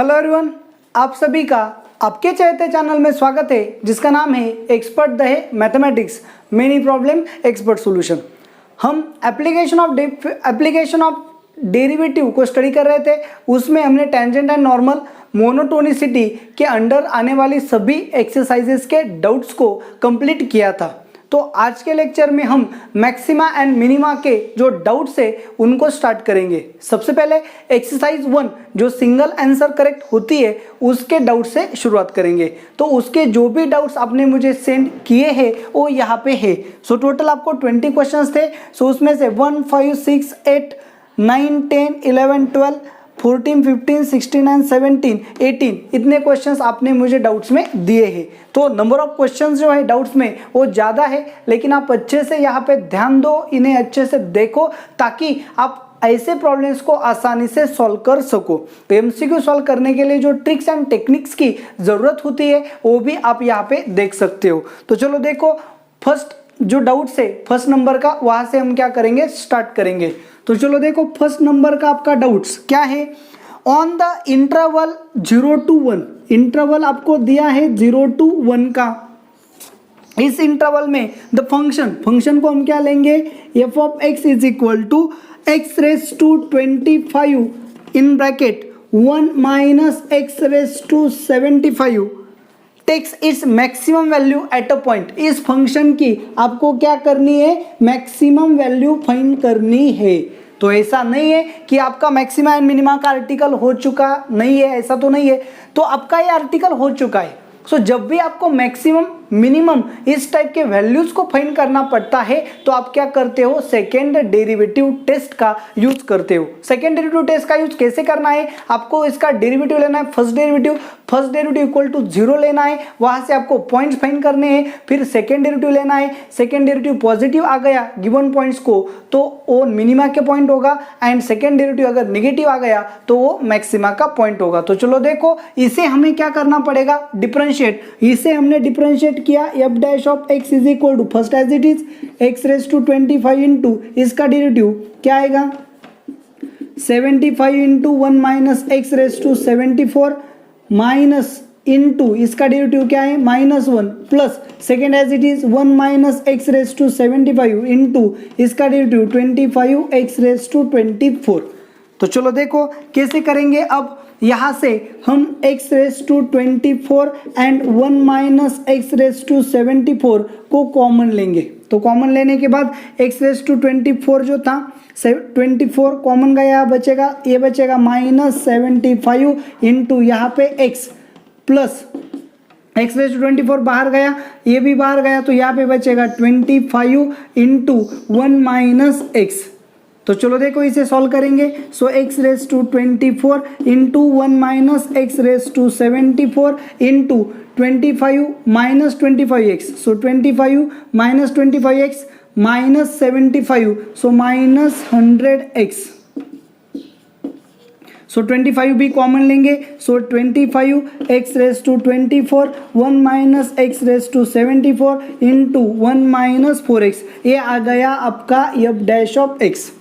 Hello everyone, आप सभी का आपके चहेते चैनल में स्वागत है जिसका नाम है एक्सपर्ट द है mathematics many problem expert solution. हम एप्लीकेशन ऑफ डेरिवेटिव को स्टडी कर रहे थे। उसमें हमने टेंजेंट एंड नॉर्मल मोनोटोनिसिटी के अंडर आने वाली सभी एक्सरसाइजेस के डाउट्स को कंप्लीट किया था। तो आज के लेक्चर में हम मैक्सिमा एंड मिनिमा के जो डाउट्स है उनको स्टार्ट करेंगे। सबसे पहले एक्सरसाइज 1 जो सिंगल आंसर करेक्ट होती है उसके डाउट से शुरुआत करेंगे। तो उसके जो भी डाउट्स आपने मुझे सेंड किए हैं वो यहाँ पे है। सो टोटल आपको 20 क्वेश्चंस थे। सो उसमें से 1, 5, 6, 8, 9, 10, 11, 12, 14, 15, 16, 17, 18 इतने क्वेश्चंस आपने मुझे डाउट्स में दिए हैं। तो नंबर ऑफ क्वेश्चंस जो है डाउट्स में वो ज़्यादा है, लेकिन आप अच्छे से यहाँ पे ध्यान दो, इन्हें अच्छे से देखो ताकि आप ऐसे प्रॉब्लम्स को आसानी से सॉल्व कर सको। तो एमसीक्यू सॉल्व करने के लिए जो ट्रिक्स एंड टेक्निक्स की ज़रूरत होती है वो भी आप यहाँ पे देख सकते हो। तो चलो देखो, फर्स्ट जो डाउट्स है फर्स्ट नंबर का, वहाँ से हम क्या करेंगे, स्टार्ट करेंगे। तो चलो देखो, फर्स्ट नंबर का आपका डाउट्स क्या है। On the interval 0 to 1, interval आपको दिया है 0 to 1 का। इस इंटरवल में द फंक्शन को हम क्या लेंगे, f of x is equal to x raise to 25 in bracket 1 minus x raise to 75 takes its maximum value at a point. इस फंक्शन की आपको क्या करनी है, मैक्सिमम वैल्यू फाइंड करनी है। तो ऐसा नहीं है कि आपका मैक्सिमा एंड मिनिमा का आर्टिकल हो चुका नहीं है, ऐसा तो नहीं है। तो आपका ये आर्टिकल हो चुका है। सो जब भी आपको मैक्सिमम मिनिमम इस टाइप के वैल्यूज को फाइंड करना पड़ता है तो आप क्या करते हो, सेकेंड डेरिवेटिव टेस्ट का यूज करते हो। सेकेंड डेरिवेटिव टेस्ट का यूज कैसे करना है, आपको इसका डेरिवेटिव लेना है, फर्स्ट डेरिवेटिव इक्वल टू 0 लेना है, वहां से आपको पॉइंट्स फाइंड करने हैं। फिर सेकेंड डेरिवेटिव लेना है, सेकेंड डेरिवेटिव पॉजिटिव आ गया गिवन पॉइंट्स को तो वो मिनिमा के पॉइंट होगा, एंड सेकेंड डेरिवेटिव अगर नेगेटिव आ गया तो वो मैक्सिमा का पॉइंट होगा। तो चलो देखो, इसे हमें क्या करना पड़ेगा, डिफरेंशिएट। इसे हमने डिफरेंशिएट किया, F dash of x is equal to first as it is x raise to 25 into इसका डेरिवेटिव क्या आएगा, 75 into 1 minus x raise to 74 minus into इसका डेरिवेटिव क्या है, -1 plus second as it is 1 minus x raise to 75 into इसका derivative 25 x raise to 24। तो चलो देखो कैसे करेंगे। अब यहाँ से हम x raise to 24 and 1 minus x raise to 74 को कॉमन लेंगे। तो कॉमन लेने के बाद x रेस टू 24 जो था 24 कॉमन गया, बचेगा ये बचेगा -75 इंटू यहाँ पे x plus x raise to 24 बाहर गया, ये भी बाहर गया, तो यहाँ पे बचेगा 25 इंटू 1 माइनस एक्स। तो चलो देखो इसे सॉल्व करेंगे। So x raise to 24 into 1 minus x raise to 74 into 25 minus 25x। So 25 minus 25x minus 75, so minus 100x। So 25 भी कॉमन लेंगे। So 25 x raise to 24 1 minus x raise to 74 into 1 minus 4x। ये आ गया आपका F dash of x.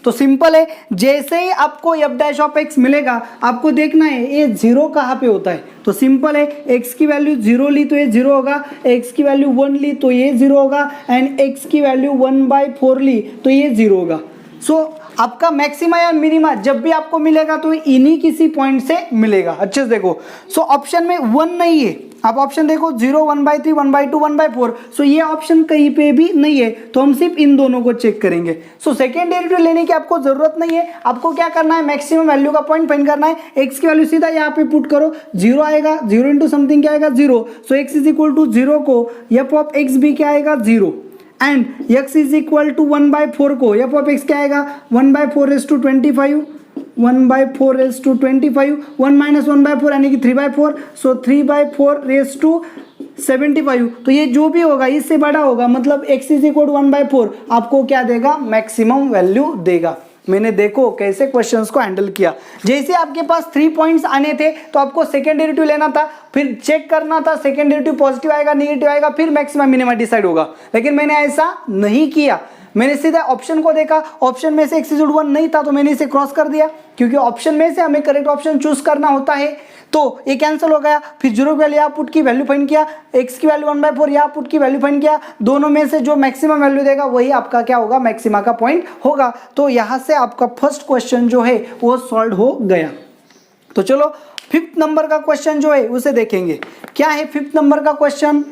तो simple है, जैसे ही आपको एफ डैश ऑफ एक्स मिलेगा आपको देखना है ये 0 कहाँ पे होता है। तो सिंपल है, x की वैल्यू 0 ली तो ये 0 होगा, x की वैल्यू 1 ली तो ये 0 होगा, एंड x की वैल्यू 1/4 ली तो ये 0 होगा। सो आपका मैक्सिमा या मिनिमा जब भी आपको मिलेगा तो इन्हीं किसी पॉइंट से मिलेगा। अच्छे से देखो, सो ऑप्शन में 1 नहीं है, आप ऑप्शन देखो 0, 1/3, 1/2, 1/4। सो ये ऑप्शन कहीं पे भी नहीं है, तो हम सिर्फ इन दोनों को चेक करेंगे। सो सेकेंड डेरिवेटिव लेने की आपको जरूरत नहीं है, आपको क्या करना है, मैक्सिमम वैल्यू का पॉइंट फाइंड करना है। x की वैल्यू सीधा यहाँ पे पुट करो, 0 आएगा, 0 इंटू समथिंग क्या आएगा, 0। So x is equal to 0 को एफ ऑफ एक्स भी क्या आएगा, 0, and x is equal to 1/4 को एफ ऑफ एक्स क्या आएगा, 1/4 raise to 25, 1/4 raise to 25, 1 minus 1/4 यानी कि 3/4, सो 3/4 रेस टू 75। तो ये जो भी होगा इससे बड़ा होगा, मतलब x इज इक्वल टू 1/4 आपको क्या देगा, मैक्सिमम वैल्यू देगा। मैंने देखो कैसे क्वेश्चंस को हैंडल किया। जैसे आपके पास 3 पॉइंट्स आने थे तो आपको सेकेंड डेरिवेटिव लेना था, फिर चेक करना था सेकेंड डेरिवेटिव पॉजिटिव आएगा नेगेटिव आएगा, फिर मैक्सिमम मिनिमम डिसाइड होगा। लेकिन मैंने ऐसा नहीं किया, मैंने सीधा ऑप्शन को देखा, ऑप्शन में से x1 नहीं था तो मैंने इसे क्रॉस कर दिया, क्योंकि ऑप्शन में से हमें करेक्ट ऑप्शन चूज करना होता है। तो ये कैंसिल हो गया, फिर 0 की वैल्यू यहाँ पुट की, वैल्यू फाइंड किया, x की वैल्यू 1/4 यहाँ पुट की, वैल्यू फाइंड किया, दोनों में से जो मैक्सिमम वैल्यू देगा वही आपका क्या होगा, मैक्सिमा का पॉइंट होगा। तो यहाँ से आपका फर्स्ट क्वेश्चन जो है वो सॉल्व हो गया। तो चलो 5th नंबर का क्वेश्चन जो है उसे देखेंगे। क्या है 5th नंबर का क्वेश्चन,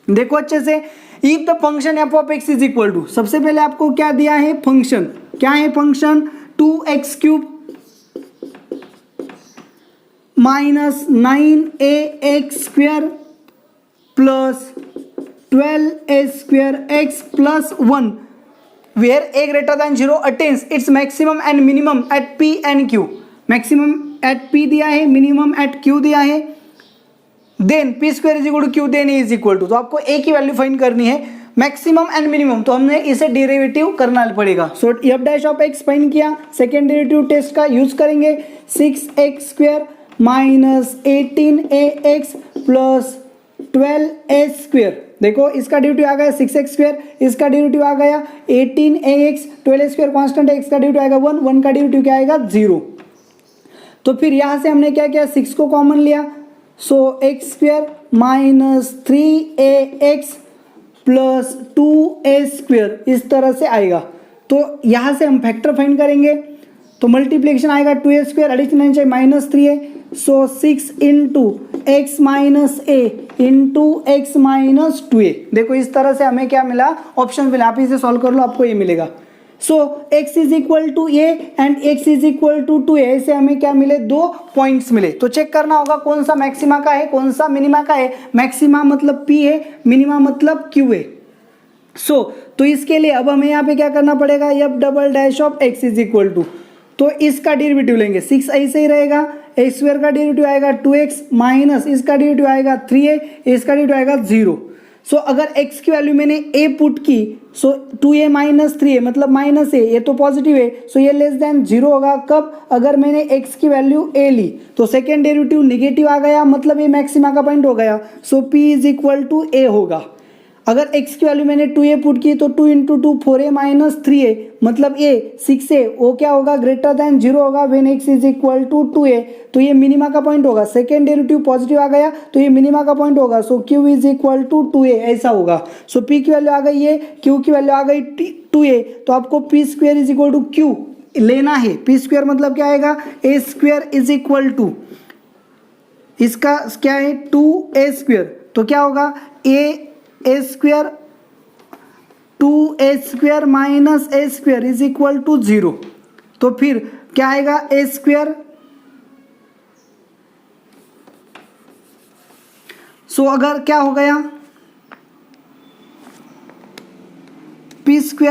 देखो अच्छे से। If the function F of x is equal to, सबसे पहले आपको क्या दिया है फंक्शन, क्या है function 2x³ minus 9ax² plus 12a² x + 1 where a greater than 0 attains its maximum and minimum at p and q। Maximum at p दिया है, मिनिमम एट q दिया है, then p² is equal to q, then a is equal to, तो आपको a की value find करनी है, maximum and minimum, तो हमने इसे डेरिवेटिव करना पड़ेगा। So F dash of x find किया, सेकेंड डेरिवेटिव टेस्ट का यूज करेंगे, 6x² minus 18ax plus 12a², देखो इसका डेरिवेटिव आ गया 6x², इसका डेरिवेटिव आ गया 18ax, 12a² कांस्टेंट है, x का डेरिवेटिव आएगा 1, 1 का डेरिवेटिव क्या आएगा 0। तो फिर यहाँ से हमने क्या किया, 6 को कॉमन लिया, सो x² minus 3ax plus 2a², इस तरह से आएगा। तो यहाँ से हम फैक्टर फाइंड करेंगे, तो मल्टीप्लिकेशन आएगा 2a², एडिशन चाहिए minus 3a, so 6 into x minus a into x minus 2a। देखो इस तरह से हमें क्या मिला, ऑप्शन मिला, आप इसे सॉल्व कर लो आपको ये मिलेगा। So x is equal to a and x is equal to 2a, ऐसे हमें क्या मिले, 2 पॉइंट्स मिले। तो चेक करना होगा कौन सा मैक्सिमा का है कौन सा मिनिमा का है, मैक्सिमा मतलब p है, मिनिमा मतलब q है। सो तो इसके लिए अब हमें यहाँ पे क्या करना पड़ेगा, f double dash of x is equal to, तो इसका डेरिवेटिव लेंगे, 6 ऐसे ही रहेगा, a² का डेरिवेटिव आएगा 2x माइनस इसका डेरिवेटिव आएगा 3a, इसका डेरिवेटिव आएगा 0। सो अगर x की वैल्यू मैंने a पुट की, सो 2a माइनस 3a मतलब माइनस a, ये तो पॉजिटिव है, सो ये लेस देन 0 होगा कब, अगर मैंने x की वैल्यू a ली, तो सेकेंड डेरिवेटिव निगेटिव आ गया, मतलब ये मैक्सिमा का पॉइंट हो गया, so p is equal to a होगा। अगर x की वैल्यू मैंने 2a पुट की, तो 2 इंटू 2 4a माइनस 3a मतलब a 6a, वो क्या होगा, ग्रेटर देन 0 होगा, when x is equal to 2a, तो ये मिनिमा का पॉइंट होगा, सेकेंड डेरिवेटिव पॉजिटिव आ गया तो ये मिनिमा का पॉइंट होगा, so q is equal to 2a, ऐसा होगा। सो p की वैल्यू आ गई है, q की वैल्यू आ गई 2a, तो आपको p² is equal to q लेना है। p² मतलब क्या आएगा, a² इज इक्वल टू, इसका क्या है 2a², तो क्या होगा a² 2a² minus a² is equal to 0। तो फिर क्या आएगा, a², सो अगर क्या हो गया p²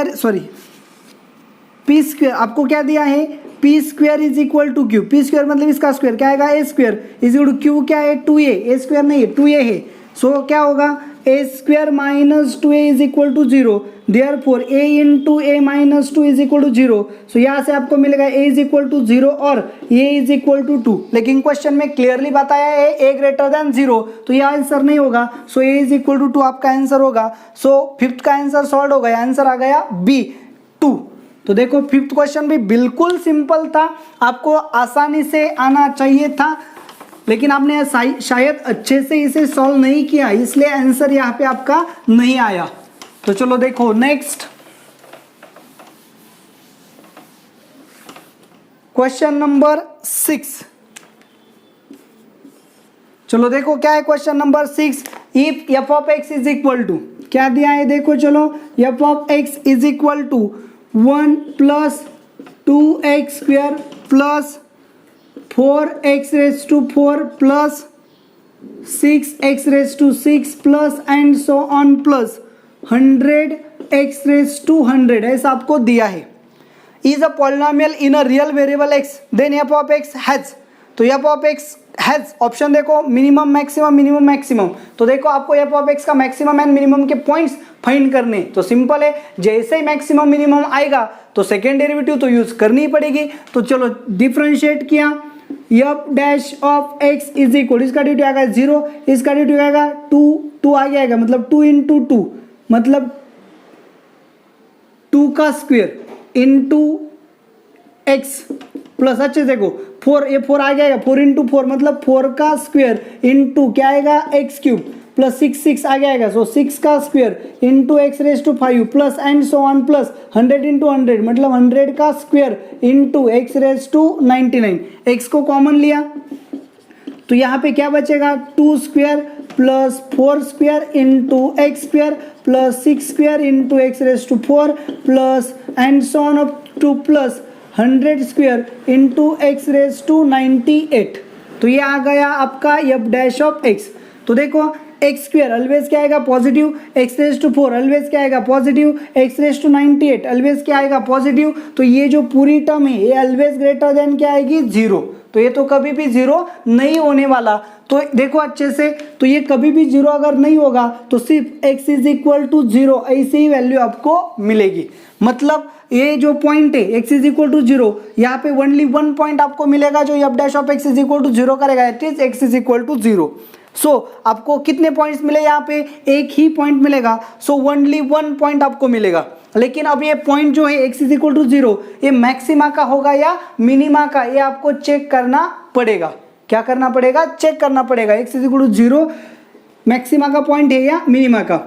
आपको क्या दिया है, p² is equal to q, p² मतलब इसका स्क्वायर, क्या आएगा a² is equal to q, क्या है 2a, a² नहीं है 2a है, सो क्या होगा a² minus 2a is equal to 0, therefore a into a minus 2 is equal to 0। So यहाँ से आपको मिलेगा a इज इक्वल टू 0 और a इज इक्वल टू 2, लेकिन क्वेश्चन में क्लियरली बताया है a ग्रेटर देन 0, तो यह आंसर नहीं होगा, सो a इज इक्वल टू 2 आपका आंसर होगा। सो 5th का आंसर सॉल्व हो गया, आंसर आ गया b 2। तो देखो 5th क्वेश्चन भी बिल्कुल सिंपल था, आपको आसानी से आना चाहिए था, लेकिन आपने शायद अच्छे से इसे सॉल्व नहीं किया, इसलिए आंसर यहाँ पे आपका नहीं आया। तो चलो देखो नेक्स्ट क्वेश्चन नंबर 6। चलो देखो क्या है question number 6, if f of x is equal to, क्या दिया है देखो, चलो f of x is equal to 1 plus 2x² plus 4x⁴ plus 6x�6 plus and so on plus 100x⁴, ऐसा आपको दिया है। Is a polynomial in a real variable x, then f of x has, तो F of x has option देखो minimum maximum minimum maximum. तो देखो आपको F of x का मैक्सिमम एंड मिनिमम के पॉइंट्स फाइंड करने, तो सिंपल है, जैसे ही मैक्सिमम मिनिमम आएगा तो सेकेंड डेरिवेटिव तो यूज करनी ही पड़ेगी। तो चलो डिफरेंशिएट किया, F dash of x is equal, इसका ड्यूटी आएगा 0, इसका ड्यूटी आएगा 2 आ जाएगा, मतलब 2 इंटू 2 मतलब 2 का स्क्वायर इंटू एक्स प्लस, अच्छे देखो 4, ये 4 आ जाएगा, 4 इंटू 4 मतलब 4 का स्क्वायर इंटू क्या आएगा एक्स क्यूब प्लस 6 आ जाएगा, सो 6 का square into x raise to 5 plus and so on plus 100 into 100 मतलब 100 का square into x raise to 99। X को कॉमन लिया तो यहाँ पे क्या बचेगा 2 square plus 4 square into x square plus 6 square into x raise to 4 plus and so on up to plus 100 square into x raise to 98। तो ये आ गया आपका एफ डैश ऑफ एक्स। तो देखो एक्स स्क्वायर ऑलवेज क्या आएगा positive, x raise to 4 always क्या आएगा positive, x raise to 98 always क्या आएगा पॉजिटिव। तो ये जो पूरी टर्म है ये ऑलवेज ग्रेटर देन क्या आएगी 0, तो ये तो कभी भी 0 नहीं होने वाला। तो देखो अच्छे से, तो ये कभी भी 0 अगर नहीं होगा तो सिर्फ x इज इक्वल टू 0 ऐसे ही वैल्यू आपको मिलेगी। मतलब ये जो पॉइंट है x इज इक्वल टू 0, यहाँ पे ओनली 1 पॉइंट आपको मिलेगा जो f dash of x is equal to 0 करेगा, it is x is equal to 0। So आपको कितने पॉइंट्स मिले यहाँ पे, एक ही पॉइंट मिलेगा, सो ओनली 1 पॉइंट आपको मिलेगा। लेकिन अब ये पॉइंट जो है x इज इक्वल टू 0 ये मैक्सिमा का होगा या मिनिमा का, ये आपको चेक करना पड़ेगा। क्या करना पड़ेगा, चेक करना पड़ेगा x is equal to 0 maxima का पॉइंट है या मिनिमा का।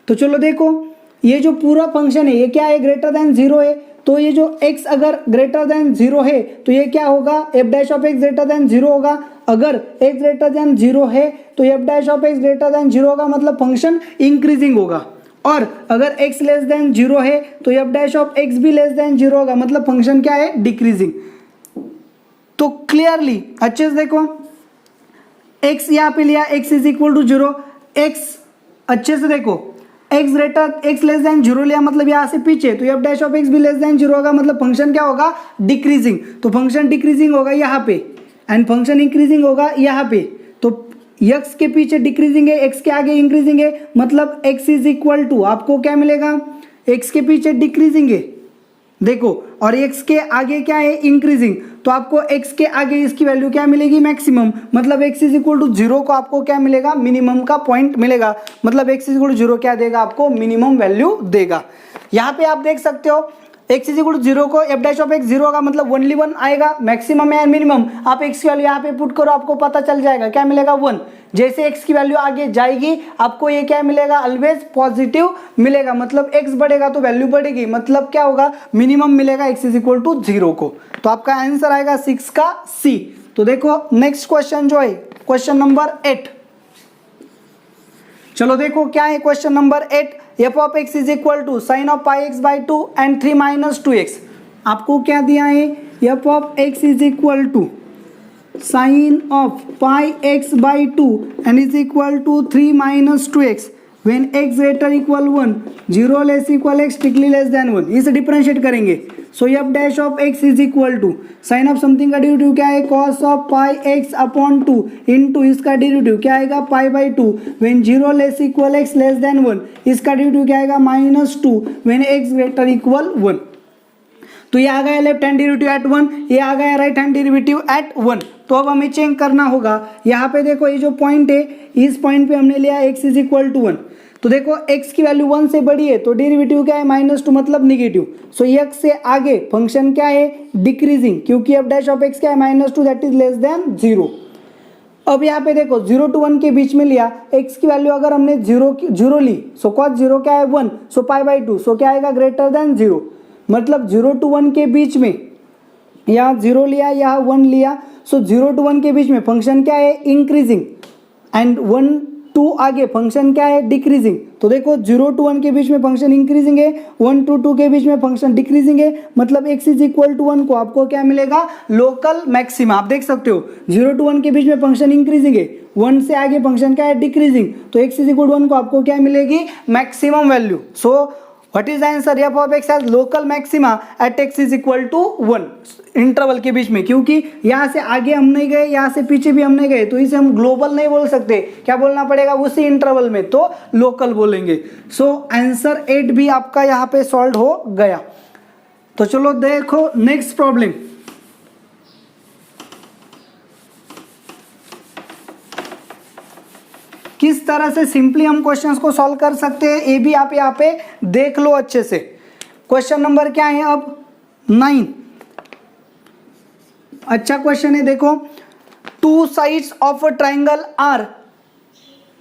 तो चलो देखो ये जो पूरा फंक्शन है ये क्या है, ग्रेटर देन 0 है, तो ये जो x अगर ग्रेटर देन 0 है तो ये क्या होगा, F dash of x greater than 0 होगा। अगर x ग्रेटर देन 0 है तो F dash of x greater than 0 होगा, मतलब फंक्शन इंक्रीजिंग होगा। और अगर x लेस देन 0 है तो एफ डैश ऑफ x भी लेस देन 0 होगा, मतलब फंक्शन क्या है, डिक्रीजिंग। तो क्लियरली अच्छे से देखो x यहाँ पे लिया, x is equal to 0, x अच्छे से देखो x लेस देन 0 लिया, मतलब यहाँ से पीछे, तो एफ डैश ऑफ x भी लेस देन 0 होगा, मतलब फंक्शन क्या होगा, डिक्रीजिंग। तो फंक्शन डिक्रीजिंग होगा यहाँ पे एंड फंक्शन इंक्रीजिंग होगा यहाँ पे। तो x के पीछे डिक्रीजिंग है, x के आगे इंक्रीजिंग है, मतलब x इज इक्वल टू आपको क्या मिलेगा, x के पीछे डिक्रीजिंग है देखो, और x के आगे क्या है, इंक्रीजिंग। तो आपको x के आगे इसकी वैल्यू क्या मिलेगी, मैक्सिमम, मतलब x इज इक्वल टू 0 को आपको क्या मिलेगा, मिनिमम का पॉइंट मिलेगा, मतलब x इज इक्वल टू 0 क्या देगा आपको, मिनिमम वैल्यू देगा। यहाँ पे आप देख सकते हो x इज इक्वल टू 0 को एफ डैश ऑफ x 0 होगा, मतलब ओनली 1 आएगा, मैक्सिमम या मिनिमम आप x की वैल्यू यहाँ पे पुट करो, आपको पता चल जाएगा क्या मिलेगा 1। जैसे x की वैल्यू आगे जाएगी आपको ये क्या मिलेगा, ऑलवेज पॉजिटिव मिलेगा, मतलब x बढ़ेगा तो वैल्यू बढ़ेगी, मतलब क्या होगा, मिनिमम मिलेगा x इज इक्वल टू 0 को। तो आपका आंसर आएगा 6 का C। तो देखो नेक्स्ट क्वेश्चन जो है क्वेश्चन नंबर 8। चलो देखो क्या है question number 8, f of x is equal to sine of pi x by 2 and 3 minus 2x। आपको क्या दिया है, F of x is equal to sine of pi x by 2 and is equal to 3 minus 2x when x greater equal 1, 0 less equal x strictly less than 1। इसे differentiate करेंगे, so F dash of x is equal to sine of something का derivative क्या है, cos of pi x upon 2 into इसका derivative क्या आएगा, pi by 2 when 0 less equal x less than 1, इसका derivative क्या आएगा, -2 when x greater equal 1। तो ये आ गया लेफ्ट हैंड डेरिवेटिव एट 1, ये आ गया राइट हैंड डेरिवेटिव एट 1। तो अब हमें चेंज करना होगा, यहाँ पे देखो ये जो पॉइंट है इस पॉइंट पे हमने लिया x इज इक्वल टू 1। तो देखो x की वैल्यू 1 से बड़ी है तो डेरिवेटिव क्या है, -2 मतलब निगेटिव। सो x से आगे फंक्शन क्या है, डिक्रीजिंग, क्योंकि एफ डैश ऑफ x क्या है, -2 दैट इज लेस देन 0। अब यहाँ पे देखो 0 to 1 के बीच में लिया, x की वैल्यू अगर हमने 0 ली, सो cos 0 क्या है 1, सो पाई बाई 2, सो क्या आएगा, ग्रेटर देन 0, मतलब 0 to 1 के बीच में यहाँ 0 लिया, यहाँ 1 लिया, सो 0 to 1 के बीच में फंक्शन क्या है, इंक्रीजिंग, एंड 1 to आगे फंक्शन क्या है, डिक्रीजिंग। तो देखो 0 to 1 के बीच में फंक्शन इंक्रीजिंग है, 1 to 2 के बीच में फंक्शन डिक्रीजिंग है, मतलब x इज इक्वल टू 1 को आपको क्या मिलेगा, लोकल मैक्सिमा। आप देख सकते हो 0 to 1 के बीच में फंक्शन इंक्रीजिंग है, 1 से आगे फंक्शन क्या है, डिक्रीजिंग, तो x इज इक्वल टू 1 को आपको क्या मिलेगी, maximum value. So what is the answer? F of x has local maxima at x is equal to 1 interval के बीच में, क्योंकि यहाँ से आगे हम नहीं गए, यहाँ से पीछे भी हम नहीं गए, तो इसे हम ग्लोबल नहीं बोल सकते, क्या बोलना पड़ेगा? उसी इंटरवल में, तो लोकल बोलेंगे। सो आंसर 8 भी आपका यहाँ पे सॉल्व हो गया। तो चलो देखो नेक्स्ट प्रॉब्लम। किस तरह से सिंपली हम क्वेश्चंस को सॉल्व कर सकते हैं, ये भी आप यहाँ पे देख लो अच्छे से। क्वेश्चन नंबर क्या है अब? 9। अच्छा क्वेश्चन है, देखो। 2 sides of a triangle are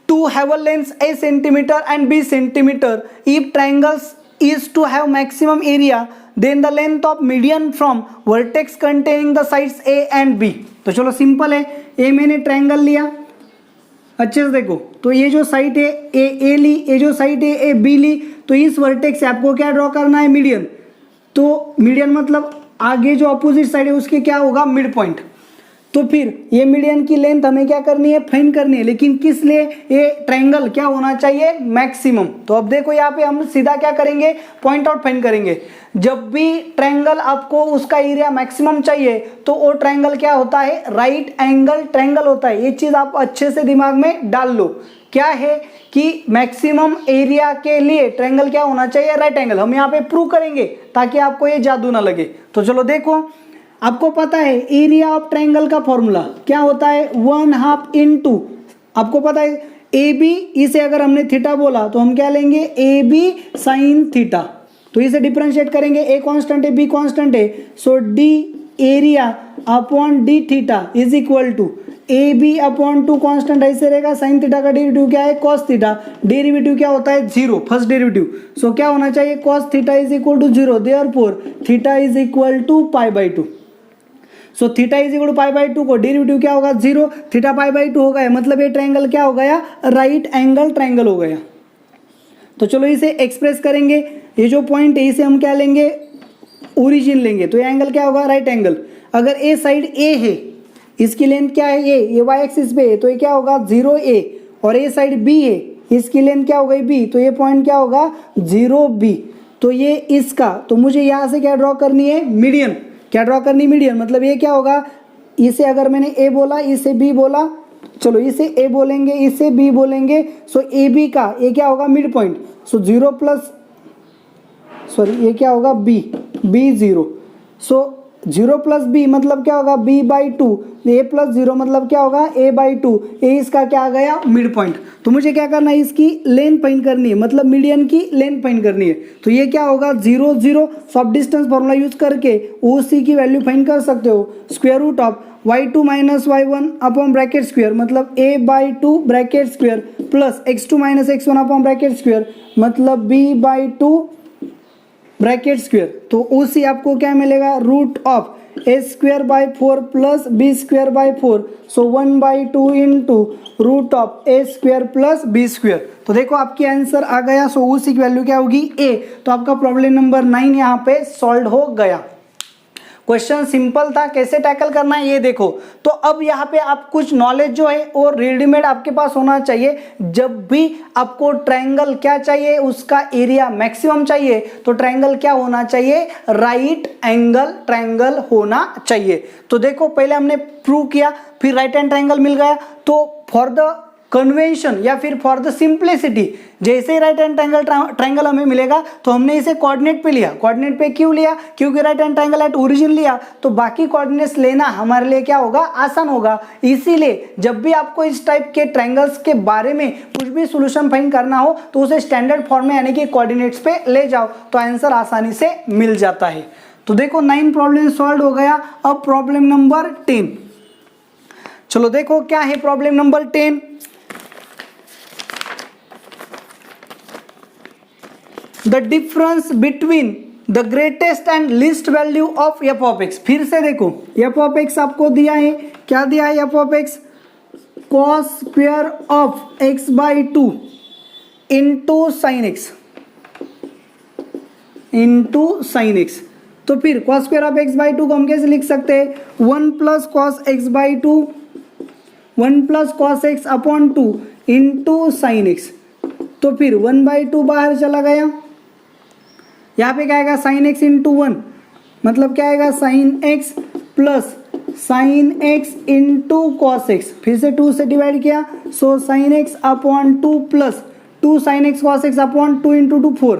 to have a length a centimeter and b centimeter. If triangles is to have maximum area, then the length of median from vertex containing the sides a and b. तो चलो simple है, ए मैंने triangle लिया, अच्छे से देखो, तो ये जो साइड है ए ली, ये जो साइड है ए बी ली, तो इस वर्टेक्स से आपको क्या ड्रॉ करना है? मीडियन। तो मीडियन मतलब आगे जो अपोजिट साइड है उसके क्या होगा? Mid point. तो फिर ये मीडियन की लेंथ हमें क्या करनी है? फाइंड करनी है। लेकिन किस लिए? ये ट्रायंगल क्या होना चाहिए? मैक्सिमम। तो अब देखो यहाँ पे हम सीधा क्या करेंगे? पॉइंट आउट फाइंड करेंगे। जब भी ट्रायंगल आपको उसका एरिया मैक्सिमम चाहिए तो वो ट्रायंगल क्या होता है? राइट एंगल ट्रायंगल होता है। ये चीज आप अच्छे से दिमाग में डाल लो। क्या है कि मैक्सिमम एरिया के लिए ट्रायंगल क्या होना चाहिए? Right angle. हम यहाँ पे प्रूव करेंगे ताकि आपको ये जादू ना लगे। तो चलो देखो, आपको पता है एरिया ऑफ ट्रायंगल का फॉर्मूला क्या होता है? 1/2 इंटू, आपको पता है ए बी, इसे अगर हमने थीटा बोला तो हम क्या लेंगे? A B sine theta. तो इसे डिफरेंशिएट करेंगे, ए कांस्टेंट है बी कांस्टेंट है, so D area upon D theta is equal to A B upon 2 constant ऐसे रहेगा। साइन थीटा का डेरिवेटिव क्या है? Cos theta. डेरिवेटिव क्या होता है? 0, फर्स्ट डेरिवेटिव। सो क्या होना चाहिए? Cos theta is equal to 0, therefore theta is equal to π/2। So theta is equal to π/2 को डेरिवेटिव क्या होगा? 0, थीटा π/2 हो गया, मतलब ये ट्रायंगल क्या हो गया? राइट एंगल ट्रायंगल हो गया। तो चलो इसे एक्सप्रेस करेंगे, ये जो पॉइंट है इसे हम क्या लेंगे? ओरिजिन लेंगे। तो ये एंगल क्या होगा? Right angle. अगर ए साइड ए है, इसकी लेंथ क्या है? ये वाई एक्सिस पे है, तो ये क्या होगा? 0a। और ए साइड बी है, इसकी लेंथ क्या हो गई? बी, तो ये पॉइंट क्या होगा? 0b। तो ये इसका, तो मुझे यहाँ से क्या ड्रॉ करनी है? मीडियन। क्या ड्रॉ करनी? मीडियन। मतलब ये क्या होगा? इसे अगर मैंने ए बोला, इसे बी बोला, चलो इसे ए बोलेंगे, इसे बी बोलेंगे, सो ए बी का ये क्या होगा? Mid point. So 0 plus, sorry ये क्या होगा? B, B 0। So 0 plus B मतलब क्या होगा? b/2। ए प्लस 0 मतलब क्या होगा? a/2। ए इसका क्या आ गया? Mid point. तो मुझे क्या करना है? इसकी लेंथ फाइंड करनी है, मतलब मीडियन की लेंथ फाइंड करनी है। तो ये क्या होगा? 0 0। सब डिस्टेंस फॉर्मूला यूज करके OC की वैल्यू फाइंड कर सकते हो। Square root of y2 minus y1 upon bracket square, मतलब a/2 bracket square plus x2 minus x1 upon bracket square, मतलब b/2 ब्रैकेट स्क्वायर। तो OC आपको क्या मिलेगा? Root of a²/4 plus b²/4, so 1/2 into root of a² plus b²। तो देखो आपकी answer आ गया। सो OC की वैल्यू क्या होगी? a। तो आपका प्रॉब्लम नंबर 9 यहाँ पे सॉल्व हो गया। क्वेश्चन सिंपल था, कैसे टैकल करना है ये देखो। तो अब यहाँ पे आप कुछ नॉलेज जो है और रेडीमेड आपके पास होना चाहिए। जब भी आपको ट्रायंगल क्या चाहिए? उसका एरिया मैक्सिमम चाहिए, तो ट्रायंगल क्या होना चाहिए? राइट एंगल ट्रायंगल होना चाहिए। तो देखो पहले हमने प्रूव किया, फिर राइट हैंड ट्रायंगल मिल गया। तो फॉर द कन्वेंशन या फिर फॉर द सिंप्लिसिटी, जैसे ही राइट हैंड ट्रायंगल हमें मिलेगा तो हमने इसे कोऑर्डिनेट पे लिया। कोऑर्डिनेट पे क्यों लिया? क्योंकि right hand triangle at origin लिया, तो बाकी कोऑर्डिनेट्स लेना हमारे लिए क्या होगा? आसान होगा। इसीलिए जब भी आपको इस टाइप के ट्रायंगल्स के बारे में कुछ भी सोल्यूशन फाइंड करना हो तो उसे स्टैंडर्ड फॉर्म में यानी कि कोऑर्डिनेट्स पे ले जाओ, तो आंसर आसानी से मिल जाता है। तो देखो 9 प्रॉब्लम सॉल्व हो गया। अब प्रॉब्लम नंबर 10, चलो देखो क्या है problem number 10। The difference between the greatest and least value of F of x. फिर से देखो एफ ऑफ एक्स आपको दिया है, क्या दिया है? F of x cos square of x/2 into sine x, into sine x. तो फिर कॉस स्क्वायर ऑफ x/2 को हम कैसे लिख सकते हैं? 1 plus cos x/2, 1 plus cos x upon 2 into sine x. तो फिर 1/2 बाहर चला गया, यहाँ पे क्या आएगा साइन एक्स इंटू 1, मतलब क्या आएगा sine x plus sine x into cos x, फिर से 2 से डिवाइड किया, so sine x upon 2 plus 2 sine x cos x upon 2 into 2 4,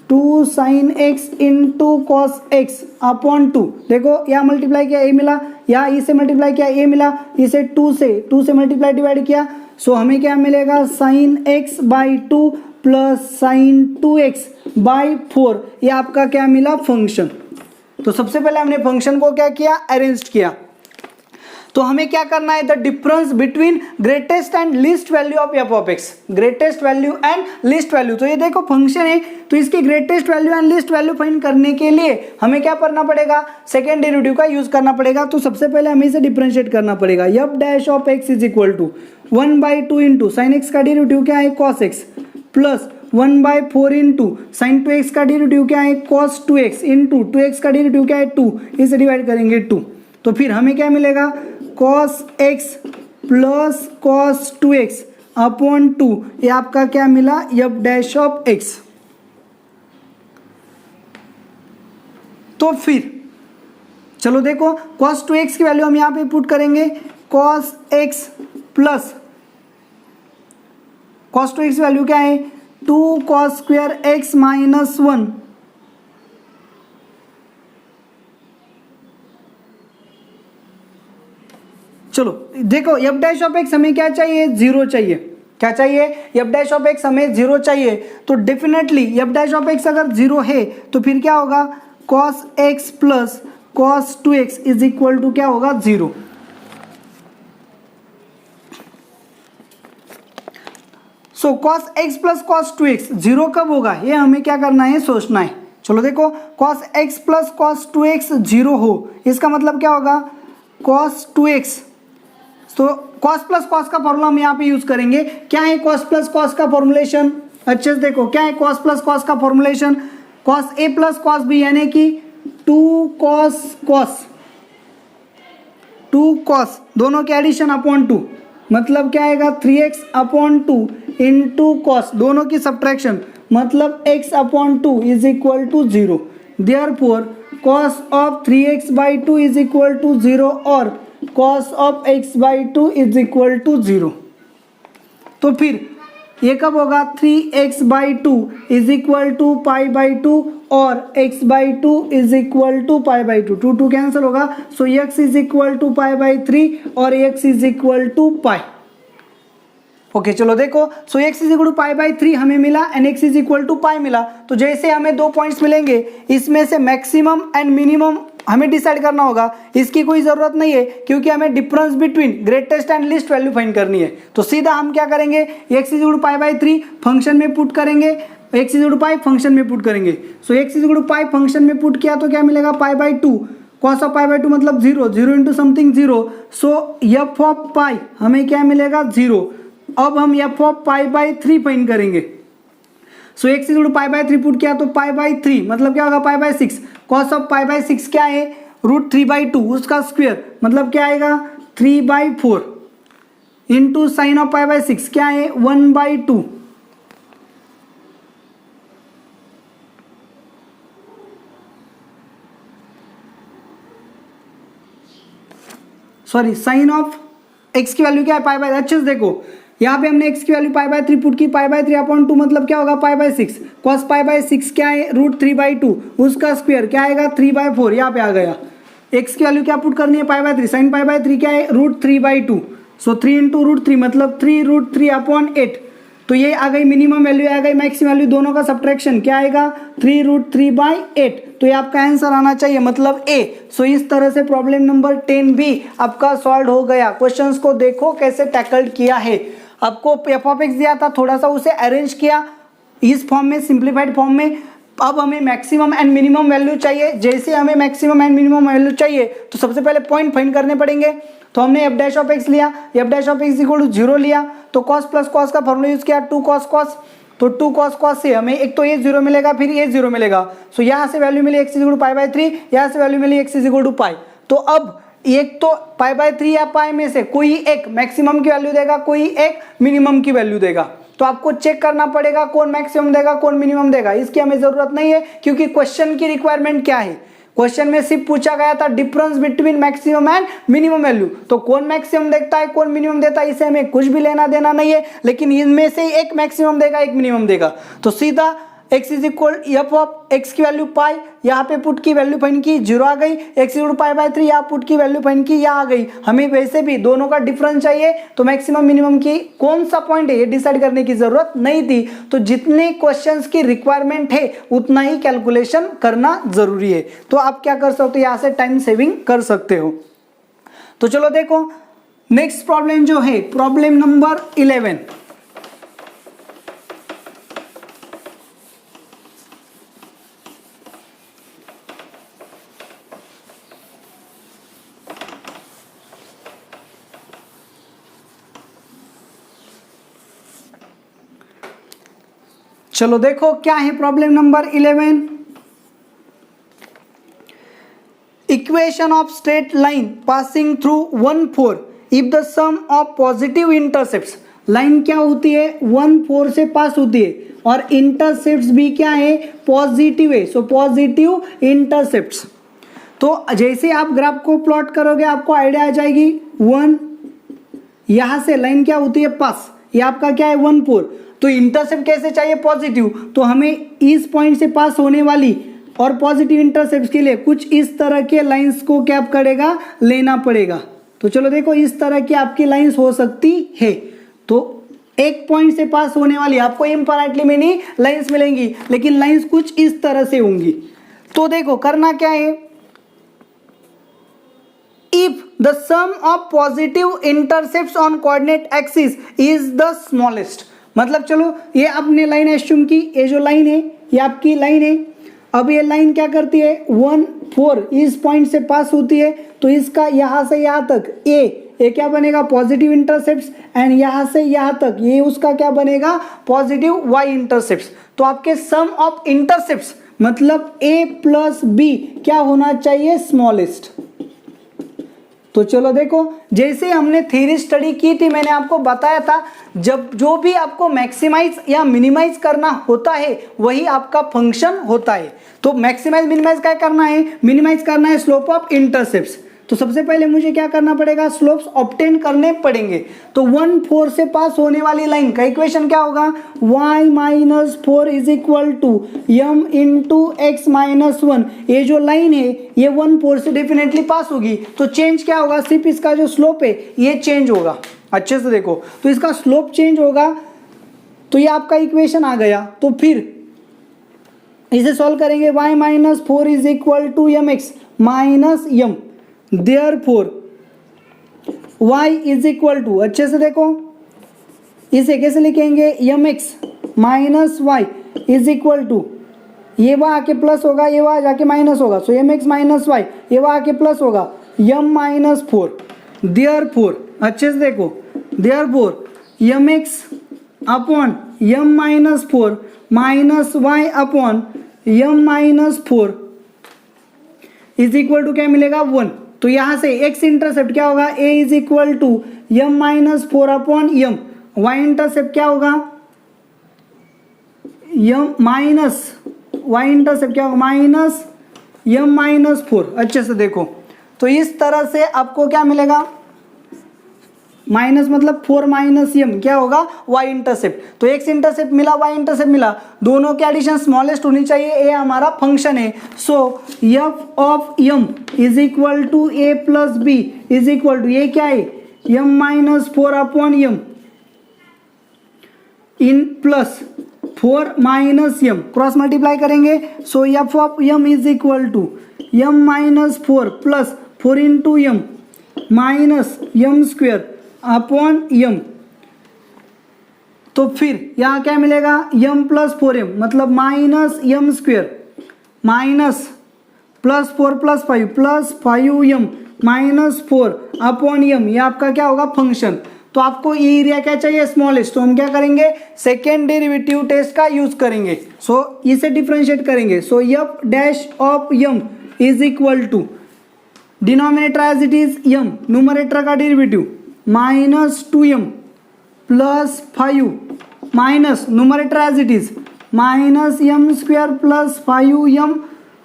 2 sine x into cos x upon 2। देखो यहाँ मल्टीप्लाई किया ए मिला, यहाँ इसे मल्टीप्लाई किया ए मिला, इसे 2 से मल्टीप्लाई डिवाइड किया, सो हमें क्या मिलेगा sine x by 2 plus sign 2x by 4। ये आपका क्या मिला फंक्शन। तो सबसे पहले हमने फंक्शन को क्या किया अरेंज किया। तो हमें क्या करना है the difference between greatest and least value of F of x, greatest value and least value. तो ये देखो फंक्शन है, तो इसकी greatest value and least value find करने के लिए हमें क्या करना पड़ेगा सेकेंड डेरिवेटिव का यूज करना पड़ेगा। तो सबसे पहले हमें इसे डिफरेंशिएट करना पड़ेगा। F dash of x is equal to 1/2 into sine x का डेरिवेटिव क्या है cos x plus 1/4 into sine 2x का डेरिवेटिव क्या है cos 2x इंटू 2x का डेरिवेटिव क्या है 2, इसे डिवाइड करेंगे 2। तो फिर हमें क्या मिलेगा cos x plus cos 2x upon 2, ये आपका क्या मिला एफ डैश ऑफ x। तो फिर चलो देखो cos 2x की वैल्यू हम यहाँ पे पुट करेंगे, cos x plus cos 2x की वैल्यू क्या है 2 cos स्क्वायर x माइनस 1 चलो देखो एफ डैश ऑफ एक्स हमें क्या चाहिए 0 चाहिए। क्या चाहिए एफ डैश ऑफ एक्स हमें 0 चाहिए। तो definitely f dash of x अगर 0 है तो फिर क्या होगा cos x plus cos 2x is equal to क्या होगा 0। So cos x plus cos 2x 0 कब होगा ये हमें क्या करना है सोचना है। चलो देखो cos x plus cos 2x 0 हो, इसका मतलब क्या होगा cos 2x। तो cos प्लस cos का फॉर्मूला हम यहाँ पे यूज करेंगे। क्या है cos प्लस cos का फॉर्मुलेशन, अच्छे से देखो क्या है cos प्लस cos का formulation, cos a plus cos b यानी कि 2 cos दोनों के एडिशन अपॉन 2, मतलब क्या आएगा 3x अपॉन 2 इंटू कॉस दोनों की सब्ट्रैक्शन, मतलब x upon 2 is equal to 0। Therefore cos of 3x by 2 is equal to 0 और cos of x by 2 is equal to 0। तो फिर ये कब होगा 3x by 2 is equal to pi by 2 और x by 2 is equal to pi by 2, 2 cancel होगा, so x is equal to pi by 3 और x is equal to pi. Okay चलो देखो so x is equal to pi by 3 हमें मिला and x is equal to pi मिला। तो जैसे हमें 2 पॉइंट्स मिलेंगे इसमें से मैक्सिमम एंड मिनिमम हमें डिसाइड करना होगा, इसकी कोई ज़रूरत नहीं है क्योंकि हमें difference between greatest and least value find करनी है। तो सीधा हम क्या करेंगे x is equal to pi by 3 function में पुट करेंगे, x is equal to pi function में पुट करेंगे। So x is equal to pi function में पुट किया तो क्या मिलेगा pi by 2, cos of pi by 2 मतलब 0 into something 0, so f of pi हमें क्या मिलेगा 0। अब हम f of pi by 3 find करेंगे। So x is equal to pi by 3 put किया तो पाई बाई 3 मतलब क्या होगा pi by 6, cos of pi by 6 क्या है √3/2 उसका स्क्वायर, मतलब क्या आएगा 3/4 into sine of pi by 6 क्या है 1/2। सॉरी साइन ऑफ x की वैल्यू क्या है पाई बाई, अच्छे से देखो यहाँ पे हमने x की वैल्यू पाई बाई 3 पुट की, पाई बाई 3 अपॉन 2 मतलब क्या होगा pi by 6, cos pi by 6 क्या है √3/2 उसका स्क्वायर क्या आएगा 3/4, यहाँ पे आ गया। x की वैल्यू क्या पुट करनी है पाई बाई 3, साइन पाई बाई 3 क्या है √3/2, सो 3 इंटू √3 मतलब 3√3 अपॉन 8। तो ये आ गई मिनिमम वैल्यू, आ गई मैक्सिमम वैल्यू, दोनों का सब्ट्रैक्शन क्या आएगा 3√3/8। तो ये आपका आंसर आना चाहिए मतलब ए। सो इस तरह से प्रॉब्लम नंबर 10 भी आपका सॉल्व हो गया। क्वेश्चंस को देखो कैसे टैकल किया है। आपको एफ ऑफ एक्स दिया था, थोड़ा सा उसे अरेंज किया इस फॉर्म में, सिंप्लीफाइड फॉर्म में। अब हमें मैक्सिमम एंड मिनिमम वैल्यू चाहिए। जैसे हमें मैक्सिमम एंड मिनिमम वैल्यू चाहिए तो सबसे पहले पॉइंट फाइंड करने पड़ेंगे। तो हमने एफ डैश ऑफ एक्स लिया, f dash of x equal to 0 लिया, तो cos प्लस cos का फॉर्मूला यूज किया 2 cos cos, तो 2 cos cos से हमें एक तो ये 0 मिलेगा फिर ये 0 मिलेगा। सो यहाँ से वैल्यू मिली x is equal to pi by 3, यहाँ से वैल्यू मिली x is equal to pi. तो अब एक तो पाई बाई 3 या पाई में से कोई एक मैक्सिमम की वैल्यू देगा, कोई एक मिनिमम की वैल्यू देगा। तो आपको चेक करना पड़ेगा कौन मैक्सिमम देगा कौन मिनिमम देगा। इसकी हमें जरूरत नहीं है, क्योंकि क्वेश्चन की रिक्वायरमेंट क्या है, क्वेश्चन में सिर्फ पूछा गया था difference between maximum and minimum value. तो कौन मैक्सिमम देता है कौन मिनिमम देता है इसे हमें कुछ भी लेना देना नहीं है, लेकिन इनमें से एक मैक्सिमम देगा एक मिनिमम देगा। तो सीधा x is equal F of x की वैल्यू पाई, यहाँ पे पुट की वैल्यू फाइंड की 0 आ गई, x इक्वल पाई बाय 3 यहाँ पुट की वैल्यू फाइंड की यहाँ आ गई। हमें वैसे भी दोनों का डिफरेंस चाहिए, तो मैक्सिमम मिनिमम की कौन सा पॉइंट है ये डिसाइड करने की जरूरत नहीं थी। तो जितने क्वेश्चंस की रिक्वायरमेंट है उतना ही कैलकुलेशन करना जरूरी है। तो आप क्या कर सकते हो, यहाँ से टाइम सेविंग कर सकते हो। तो चलो देखो नेक्स्ट प्रॉब्लम जो है प्रॉब्लम नंबर 11। चलो देखो क्या है problem number 11। Equation of straight line passing through 1 4 if the sum of positive intercepts. Line क्या होती है 1 4 से पास होती है और इंटरसेप्ट्स भी क्या है पॉजिटिव है, सो पॉजिटिव इंटरसेप्ट्स। तो जैसे आप ग्राफ को प्लॉट करोगे आपको आइडिया आ जाएगी 1, यहां से लाइन क्या होती है पास, ये आपका क्या है 1 4। तो इंटरसेप्ट कैसे चाहिए पॉजिटिव, तो हमें इस पॉइंट से पास होने वाली और पॉजिटिव इंटरसेप्ट के लिए कुछ इस तरह के लाइंस को क्या करेगा लेना पड़ेगा। तो चलो देखो इस तरह की आपकी लाइंस हो सकती है। तो एक पॉइंट से पास होने वाली आपको इम्पराइटली मेनी लाइंस मिलेंगी, लेकिन लाइंस कुछ इस तरह से होंगी। तो देखो करना क्या है, if the sum of positive intercepts on coordinate axis is the smallest, मतलब चलो ये आपने लाइन एस्यूम की, ये जो लाइन है ये आपकी लाइन है। अब ये लाइन क्या करती है 1 4 इस पॉइंट से पास होती है, तो इसका यहाँ से यहाँ तक ये क्या बनेगा पॉजिटिव इंटरसेप्ट्स, एंड यहाँ से यहाँ तक ये उसका क्या बनेगा पॉजिटिव वाई इंटरसेप्ट्स। तो आपके सम ऑफ इंटरसेप्ट्स मतलब a प्लस बी क्या होना चाहिए स्मॉलेस्ट। तो चलो देखो जैसे हमने थ्योरी स्टडी की थी मैंने आपको बताया था जब जो भी आपको मैक्सिमाइज या मिनिमाइज करना होता है वही आपका फंक्शन होता है। तो मैक्सिमाइज मिनिमाइज क्या करना है, मिनिमाइज करना है स्लोप ऑफ इंटरसेप्ट्स। तो सबसे पहले मुझे क्या करना पड़ेगा स्लोप्स ऑब्टेन करने पड़ेंगे। तो 1 4 से पास होने वाली लाइन का इक्वेशन क्या होगा y minus 4 is equal to m into x minus 1। ये जो लाइन है ये 1 4 से डेफिनेटली पास होगी, तो चेंज क्या होगा सिर्फ इसका जो स्लोप है ये चेंज होगा। अच्छे से देखो तो इसका स्लोप चेंज होगा, तो ये आपका इक्वेशन आ गया। तो फिर इसे सॉल्व करेंगे y minus 4 is equal to m x minus m, Therefore y is equal to, अच्छे से देखो इसे कैसे लिखेंगे m x minus y is equal to, ये वहाँ आके प्लस होगा ये वहाँ जाके माइनस होगा, सो यम एक्स माइनस वाई ये वहाँ आके प्लस होगा यम माइनस 4। Therefore अच्छे से देखो Therefore m x upon m minus 4 minus y upon m minus 4 is equal to क्या मिलेगा 1। तो यहां से x इंटरसेप्ट क्या होगा a is equal to m minus 4 upon m, y intercept क्या होगा यम माइनस y इंटरसेप्ट क्या होगा माइनस यम माइनस 4। अच्छे से देखो तो इस तरह से आपको क्या मिलेगा माइनस मतलब 4 माइनस यम क्या होगा y इंटरसेप्ट। तो x इंटरसेप्ट मिला y इंटरसेप्ट मिला, दोनों की एडिशन स्मॉलेस्ट होनी चाहिए, ये हमारा फंक्शन है। So f of m is equal to a plus B is equal to ये क्या है m minus 4 upon m in plus 4 minus m cross multiply करेंगे। So f of m is equal to m minus 4 plus 4 into m minus m square upon m. तो फिर यहाँ क्या मिलेगा m plus 4m मतलब minus m square minus plus 4 plus 5 plus 5m minus 4 upon यम, ये आपका क्या होगा फंक्शन। तो आपको ये एरिया क्या चाहिए स्मॉलेस्ट, तो हम क्या करेंगे सेकेंड डेरिवेटिव टेस्ट का यूज करेंगे। सो इसे डिफरेंशिएट करेंगे। So F dash of m is equal to denominator as it is m, numerator का derivative minus 2m plus 5 minus numerator as it is minus M square plus 5m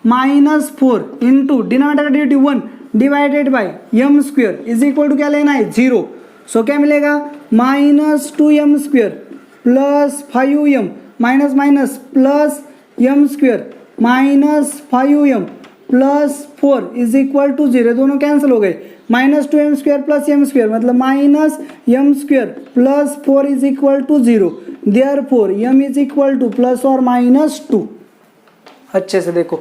minus 4 into denominator का derivative 1 divided by M square is equal to क्या लेना है 0। So क्या मिलेगा minus 2m square plus 5m minus minus plus M square minus 5m plus 4 is equal to 0। दोनों cancel हो गए। Minus 2m square plus M square मतलब minus M square plus 4 is equal to 0। Therefore m is equal to plus और minus 2। अच्छे से देखो,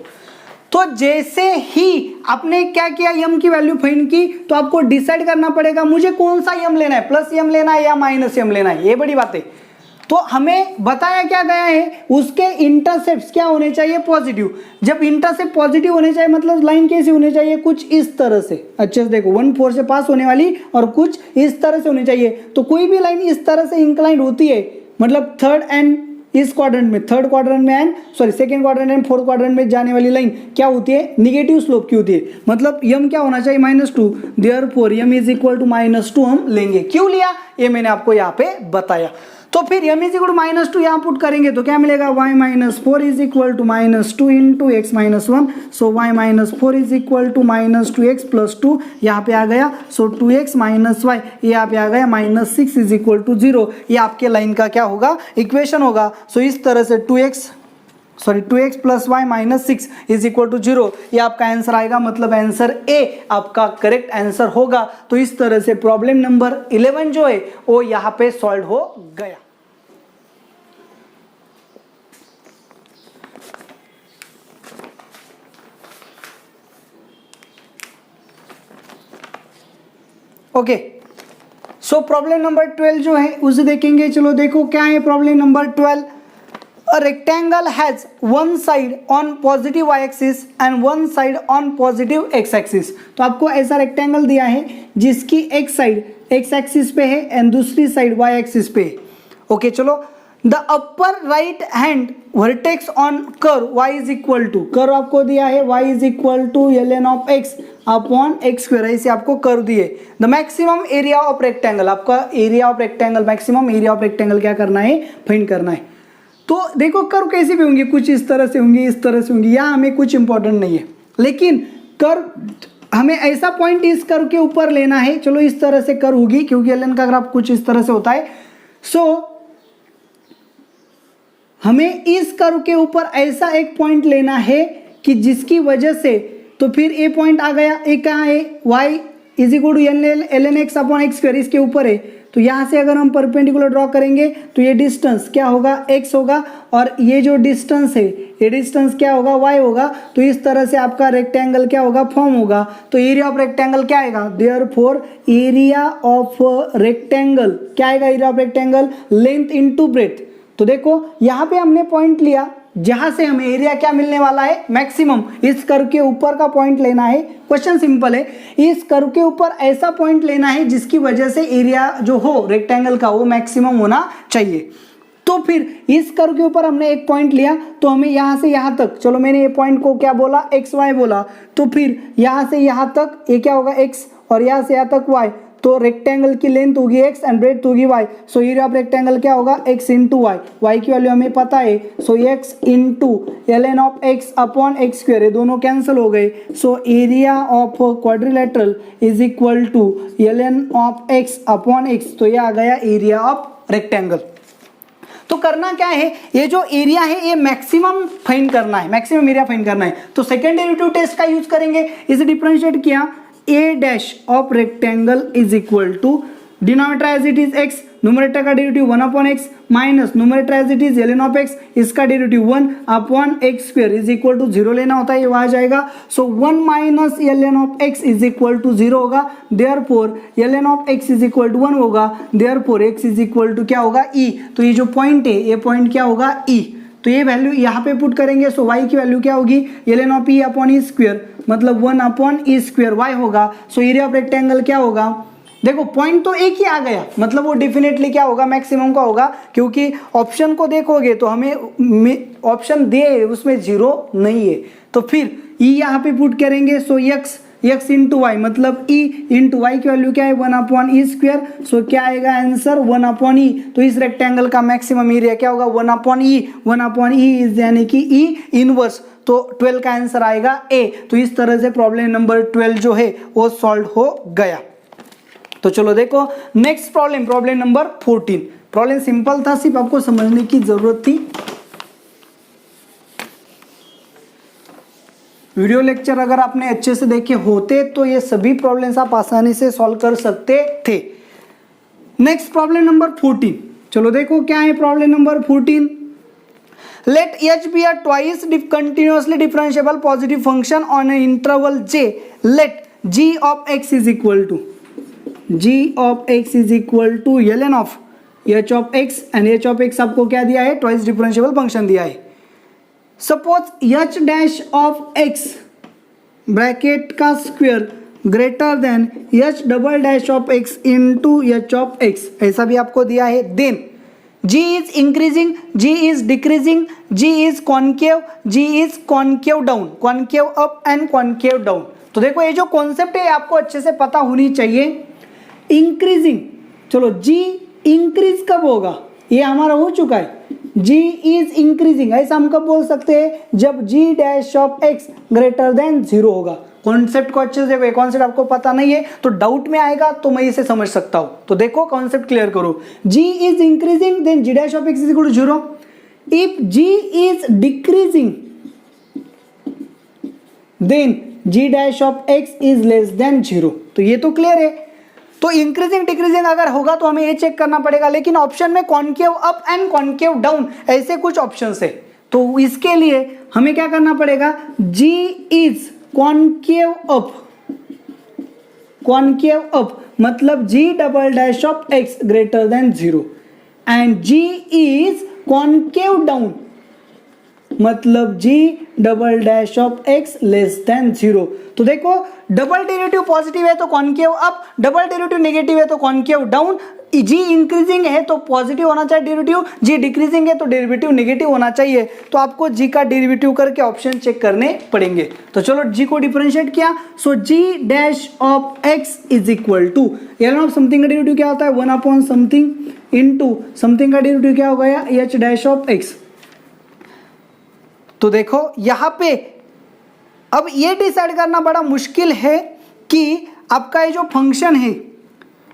तो जैसे ही आपने क्या किया m की वैल्यू फाइंड की तो आपको डिसाइड करना पड़ेगा मुझे कौन सा m लेना है, प्लस m लेना है या माइनस m लेना है। ये बड़ी बात है। तो हमें बताया क्या गया है उसके इंटरसेप्ट्स क्या होने चाहिए पॉजिटिव। जब इंटरसेप्ट पॉजिटिव होने चाहिए मतलब लाइन कैसी होनी चाहिए कुछ इस तरह से। अच्छे से देखो 1 4 से पास होने वाली और कुछ इस तरह से होनी चाहिए। तो कोई भी लाइन इस तरह से इंक्लाइंड होती है मतलब थर्ड एंड इस क्वाड्रेंट में थर्ड क्वाड्रेंट में and second quadrant and fourth quadrant में जाने वाली लाइन क्या होती है निगेटिव स्लोप की होती है। मतलब m क्या होना चाहिए -2। Therefore m is equal to -2 हम लेंगे। क्यों लिया ये मैंने आपको यहाँ पे बताया। तो फिर m इज इक्वल टू -2 यहाँ पुट करेंगे तो क्या मिलेगा y minus 4 is equal to -2 into x minus 1। So y minus 4 is equal to -2x plus 2 यहाँ पे आ गया। सो 2x माइनस वाई ये यहाँ पे आ गया -6 इज इक्वल टू 0। ये आपके लाइन का क्या होगा इक्वेशन होगा। सो इस तरह से 2x plus y minus 6 is equal to 0 ये आपका आंसर आएगा। मतलब आंसर ए आपका करेक्ट आंसर होगा। तो इस तरह से प्रॉब्लम नंबर 11 जो है वो यहाँ पे सॉल्व हो गया। ओके, सो प्रॉब्लम नंबर 12 जो है उसे देखेंगे। चलो देखो क्या है problem number 12। A rectangle has one side on positive y-axis and one side on positive x-axis। तो आपको ऐसा रेक्टेंगल दिया है जिसकी एक साइड x-axis पे है एंड दूसरी साइड y-axis पे है। ओके चलो, the upper right hand vertex on curve y is equal to curve आपको दिया है y is equal to ln of x upon x square ऐसे आपको कर्व दिए। The maximum area of rectangle आपका area of rectangle maximum area of rectangle क्या करना है फाइंड करना है। तो देखो कर्व कैसे भी होंगे कुछ इस तरह से होंगी इस तरह से होंगी यहाँ हमें कुछ इंपॉर्टेंट नहीं है लेकिन कर्व हमें ऐसा पॉइंट इस कर्व के ऊपर लेना है। चलो इस तरह से कर्व होगी क्योंकि एल का ग्राफ कुछ इस तरह से होता है। सो हमें इस कर्व के ऊपर ऐसा एक पॉइंट लेना है कि जिसकी वजह से तो फिर ए पॉइंट आ गया। ए कहाँ है y is equal to ln x upon x square इसके ऊपर है। तो यहाँ से अगर हम परपेंडिकुलर ड्रॉ करेंगे तो ये डिस्टेंस क्या होगा x होगा और ये जो डिस्टेंस है ये डिस्टेंस क्या होगा y होगा। तो इस तरह से आपका रेक्टेंगल क्या होगा फॉर्म होगा। तो एरिया ऑफ रेक्टेंगल क्या आएगा देयरफॉर एरिया ऑफ रेक्टेंगल क्या आएगा area of rectangle length into breadth. तो देखो यहाँ पे हमने पॉइंट लिया जहां से हमें एरिया क्या मिलने वाला है मैक्सिमम। इस कर्व के ऊपर का पॉइंट लेना है। क्वेश्चन सिंपल है, इस कर्व के ऊपर ऐसा पॉइंट लेना है जिसकी वजह से एरिया जो हो रेक्टेंगल का वो मैक्सिमम होना चाहिए। तो फिर इस कर्व के ऊपर हमने एक पॉइंट लिया तो हमें यहाँ से यहाँ तक चलो मैंने ये पॉइंट को क्या बोला एक्स वाई बोला। तो फिर यहाँ से यहाँ तक ये क्या होगा एक्स और यहाँ से यहाँ तक वाई। तो रेक्टेंगल की लेंथ होगी x एंड ब्रेड्थ होगी y। So area of rectangle क्या होगा x इंटू वाई। वाई की वैल्यू हमें पता है। So x into ln of x upon x square ये दोनों कैंसिल हो गए। So area of quadrilateral is equal to ln of x upon x। तो ये आ गया एरिया ऑफ रेक्टेंगल। तो करना क्या है ये जो एरिया है ये मैक्सिमम फाइंड करना है मैक्सिमम एरिया फाइंड करना है। तो सेकेंड डेरिवेटिव टेस्ट का यूज करेंगे। इसे डिफरेंशिएट किया a dash of rectangle is equal to denominator as it is x numerator का derivative 1 upon x minus numerator as it is ln of x इसका derivative 1 upon x square is equal to 0 लेना होता है ये वहां जाएगा। So 1 minus ln of x is equal to 0 होगा। Therefore ln of x is equal to 1 होगा। Therefore x is equal to क्या होगा e। तो ये जो पॉइंट है ये पॉइंट क्या होगा e। तो ये वैल्यू यहाँ पे पुट करेंगे। सो y की वैल्यू क्या होगी ln of e upon E square मतलब 1 अपॉन ई स्क्वायर y होगा। सो एरिया ऑफ रेक्टेंगल क्या होगा देखो पॉइंट तो एक ही आ गया मतलब वो डेफिनेटली क्या होगा मैक्सिमम का होगा क्योंकि ऑप्शन को देखोगे तो ऑप्शन दे उसमें 0 नहीं है। तो फिर ई यहाँ पे पुट करेंगे। So x x into Y मतलब ई इंटू वाई की वैल्यू क्या है 1/e²। सो क्या आएगा आंसर 1/e। तो इस रेक्टेंगल का मैक्सिमम एरिया क्या होगा 1/e। 1/e इज यानी कि ई इनवर्स, तो 12 का आंसर आएगा ए। तो इस तरह से प्रॉब्लम नंबर 12 जो है वो सॉल्व हो गया। तो चलो देखो next problem, problem number 14। Problem simple था, सिर्फ आपको समझने की जरूरत थी। वीडियो लेक्चर अगर आपने अच्छे से देखे होते तो ये सभी प्रॉब्लम्स आप आसानी से सॉल्व कर सकते थे। नेक्स्ट प्रॉब्लम नंबर 14, चलो देखो क्या है problem number 14। Let h be a twice continuously differentiable positive function on an interval j. Let g of x is equal to ln of h of x and h of x आपको क्या दिया है twice differentiable function दिया है। Suppose h dash of x bracket का square greater than h double dash of x into h of x, ऐसा भी आपको दिया है। Then g is increasing, g is decreasing, g is concave, g is concave down, concave up and concave down। तो देखो ये जो concept है आपको अच्छे से पता होनी चाहिए। इंक्रीजिंग, चलो g इंक्रीज कब होगा, ये हमारा हो चुका है। g इज इंक्रीजिंग ऐसा हम कब बोल सकते हैं जब g dash of x greater than 0 होगा। कॉन्सेप्ट को अच्छे से, कॉन्सेप्ट आपको पता नहीं है तो डाउट में आएगा तो मैं इसे समझ सकता हूं। तो देखो कॉन्सेप्ट क्लियर करो। g is increasing then g dash of x is equal to 0। If g is decreasing then g dash of x is less than 0। तो ये तो क्लियर है। तो इंक्रीजिंग डिक्रीजिंग अगर होगा तो हमें ये चेक करना पड़ेगा, लेकिन ऑप्शन में concave up and concave down ऐसे कुछ ऑप्शंस है। तो इसके लिए हमें क्या करना पड़ेगा, g is concave up, concave up मतलब g double dash of x greater than 0 and g is concave down मतलब g double dash of x less than 0। तो देखो डबल डेरिवेटिव पॉजिटिव है तो concave up, double derivative negative है तो concave down. g increasing है तो positive होना चाहिए डेरिवेटिव, g डिक्रीजिंग है तो डेरिवेटिव नेगेटिव होना चाहिए। तो आपको g का डेरिवेटिव करके ऑप्शन चेक करने पड़ेंगे। तो चलो g को डिफरेंशिएट किया, so g dash of x is equal to ln of something का डेरिवेटिव क्या होता है 1 समथिंग इनटू समथिंग का डेरिवेटिव क्या हो गया h डैश ऑफ x। तो देखो यहां पे अब ये डिसाइड करना बड़ा मुश्किल है कि आपका ये जो फंक्शन है,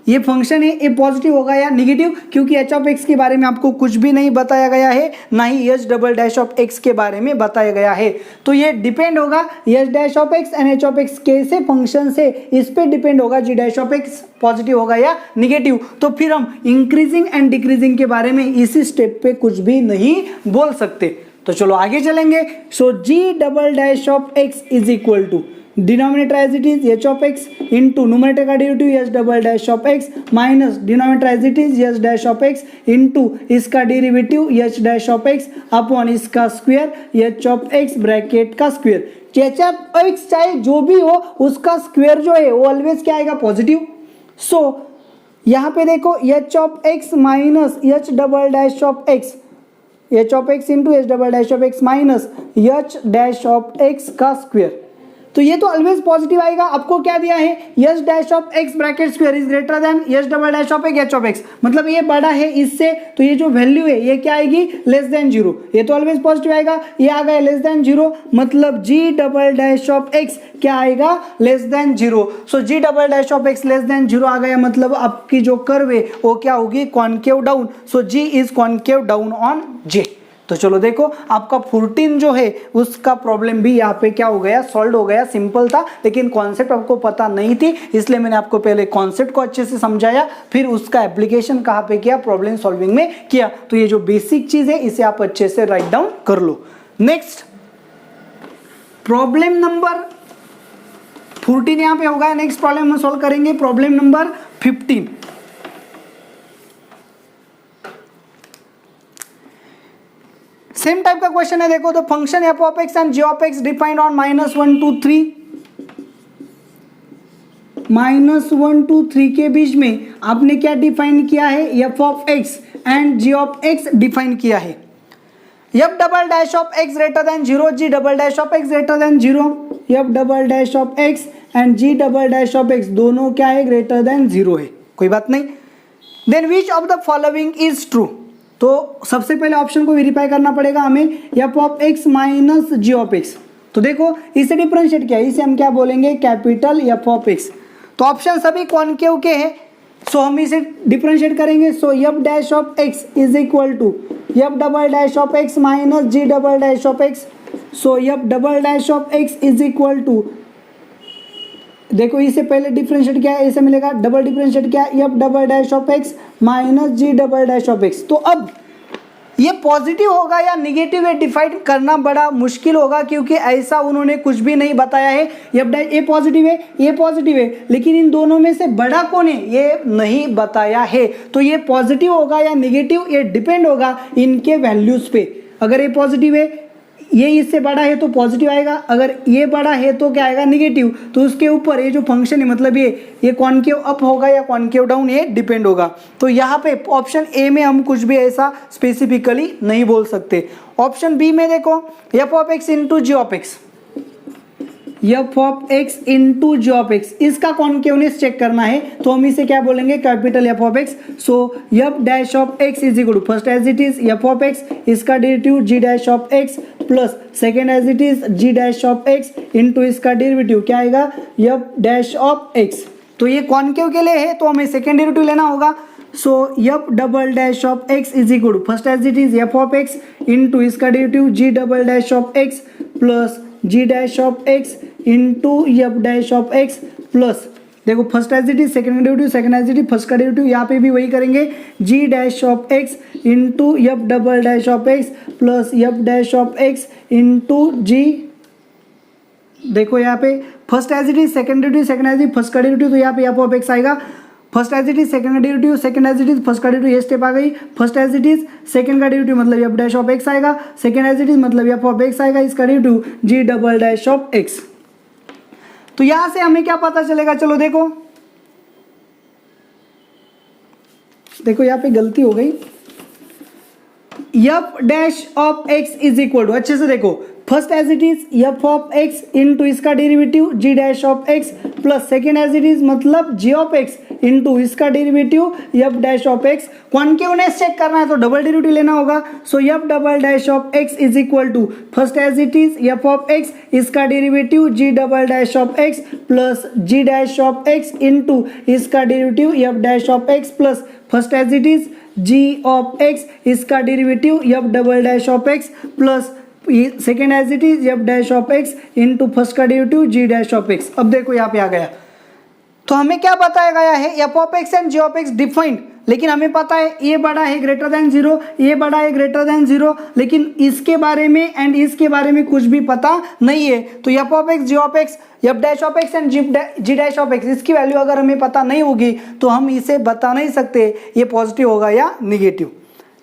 ये फंक्शन है ये पॉजिटिव होगा या नेगेटिव, क्योंकि h ऑफ x के बारे में आपको कुछ भी नहीं बताया गया है, ना ही h double dash of x के बारे में बताया गया है। तो ये डिपेंड होगा h dash of x and h of x कैसे फंक्शन से, इस पे डिपेंड होगा g dash of x positive होगा या नेगेटिव। तो फिर हम इंक्रीजिंग एंड डिक्रीजिंग के बारे में इसी स्टेप पे कुछ भी नहीं बोल सकते। तो चलो आगे चलेंगे। So g double dash of x is equal to denominator as it is h of x into numerator का derivative h double dash of x minus denominator as it is h dash of x into इसका derivative h dash of x upon इसका square h of x bracket का square. h of x चाहे जो भी हो उसका square जो है वो ऑलवेज क्या आएगा पॉजिटिव। सो यहाँ पे देखो h of x minus h double dash of x, h of x into h double dash of x minus h dash of x का स्क्वायर। तो ये तो ऑलवेज पॉजिटिव आएगा। आपको क्या दिया है h dash of x bracket square is greater than h double dash of h of x, मतलब ये बड़ा है इससे, तो ये जो वैल्यू है ये क्या आएगी लेस देन 0। ये तो ऑलवेज पॉजिटिव आएगा, ये आ गया लेस देन 0 मतलब g double dash of x क्या आएगा less than 0। So g double dash of x less than 0 आ गया, मतलब आपकी जो कर्व है वो क्या होगी concave down. So g is concave down on j। तो चलो देखो आपका 14 जो है उसका प्रॉब्लम भी यहाँ पे क्या हो गया सॉल्व हो गया। सिंपल था लेकिन कॉन्सेप्ट आपको पता नहीं थी, इसलिए मैंने आपको पहले कॉन्सेप्ट को अच्छे से समझाया, फिर उसका एप्लीकेशन कहाँ पे किया प्रॉब्लम सॉल्विंग में किया। तो ये जो बेसिक चीज है इसे आप अच्छे से राइट डाउन कर लो। नेक्स्ट प्रॉब्लम नंबर 14 यहाँ पे होगा। नेक्स्ट प्रॉब्लम हम सॉल्व करेंगे प्रॉब्लम नंबर 15। सेम टाइप का क्वेश्चन है, देखो तो function f of x and g of x defined on -1 to 3, -1 to 3 के बीच में आपने क्या डिफाइन किया है f of x and g of x define किया है। F double dash of x greater than zero, g double dash of x greater than zero, f double dash of x and g double dash of x दोनों क्या है, greater than zero है, कोई बात नहीं। Then which of the following is true, तो सबसे पहले ऑप्शन को वेरीफाई करना पड़ेगा हमें, F of x minus G of x. तो देखो इसे डिफरेंशिएट किया, इसे हम क्या बोलेंगे, कैपिटल एफ ऑफ एक्स। तो ऑप्शन सभी कॉनकेव के हैं, सो हम इसे डिफरेंशिएट करेंगे। So F dash of x is equal to F double dash of x minus ji double dash of x. So F double dash of x is equal to, देखो इसे पहले differentiate किया, ऐसे मिलेगा, double differentiate किया, f double dash of x minus ji double dash of x. तो अब ये पॉजिटिव होगा या निगेटिव, ये डिफाइन करना बड़ा मुश्किल होगा, क्योंकि ऐसा उन्होंने कुछ भी नहीं बताया है। ये पॉजिटिव है, ये पॉजिटिव है, लेकिन इन दोनों में से बड़ा कौन है ये नहीं बताया है। तो ये पॉजिटिव होगा या निगेटिव, ये डिपेंड होगा इनके वैल्यूज पे। अगर ये पॉजिटिव है, ये इससे बड़ा है तो पॉजिटिव आएगा, अगर ये बड़ा है तो क्या आएगा, निगेटिव। तो उसके ऊपर ये जो फंक्शन है, मतलब ये कॉनकेव अप होगा या कॉनकेव डाउन, ये डिपेंड होगा। तो यहाँ पे ऑप्शन ए में हम कुछ भी ऐसा स्पेसिफिकली नहीं बोल सकते। ऑप्शन बी में देखो, f of x into g of x, f of x into g of x, इसका कॉनकेवनेस चेक करना है, तो हम इसे क्या बोलेंगे, capital F of x. So F dash of x is equal to, first as it is F of x, इसका derivative G dash of x, plus second as it is G dash of x into इसका derivative क्या आएगा, F dash of x. तो ये concave के लिए है, तो हमें सेकेंड डेरिवेटिव लेना होगा। So F double dash of x is equal to, first as it is F of x into इसका derivative G double dash of x plus G dash of x into F dash of x plus, देखो first as it is, second derivative, second as it is, first का derivative, यहाँ पे भी वही करेंगे, G dash of x into F double dash of x plus F dash of x into G, देखो यहाँ पे first as it is, second derivative, second as it, first का डेरिवेटिव, तो यहाँ पे एफ ऑफ एक्स आएगा, first as it is, second का derivative, second as it is, first का डेरिवेटिव, ये स्टेप आ गई, first as it is, second का डेरिवेटिव मतलब एफ डैश ऑफ एक्स आएगा, सेकंड एज इट इज मतलब एफ ऑफ एक्स आएगा, इसका derivative G double dash of x. तो यहां से हमें क्या पता चलेगा, चलो देखो, देखो यहाँ पे गलती हो गई, F dash of x is equal to, अच्छे से देखो, first as it is F of x into इसका derivative G dash of x plus second as it is मतलब जी ऑफ एक्स इंटू इसका derivative F dash of x. Concaveness check करना है तो double derivative लेना होगा। So F double dash of x is equal to, first as it is F of x, इसका derivative G double dash of x plus G dash of x into इसका derivative F dash of x plus first as it is G of x, इसका derivative F double dash of x plus second as it is F dash of x into first का derivative G dash of x. अब देखो यहाँ पे आ गया, तो हमें क्या बताया गया है, F of x and g of x defined, लेकिन हमें पता है ये बड़ा है ग्रेटर देन जीरो, ये बड़ा है ग्रेटर देन जीरो, लेकिन इसके बारे में एंड इसके बारे में कुछ भी पता नहीं है। तो F of x, g of x, f dash of x and g dash of x, इसकी वैल्यू अगर हमें पता नहीं होगी तो हम इसे बता नहीं सकते ये पॉजिटिव होगा या निगेटिव।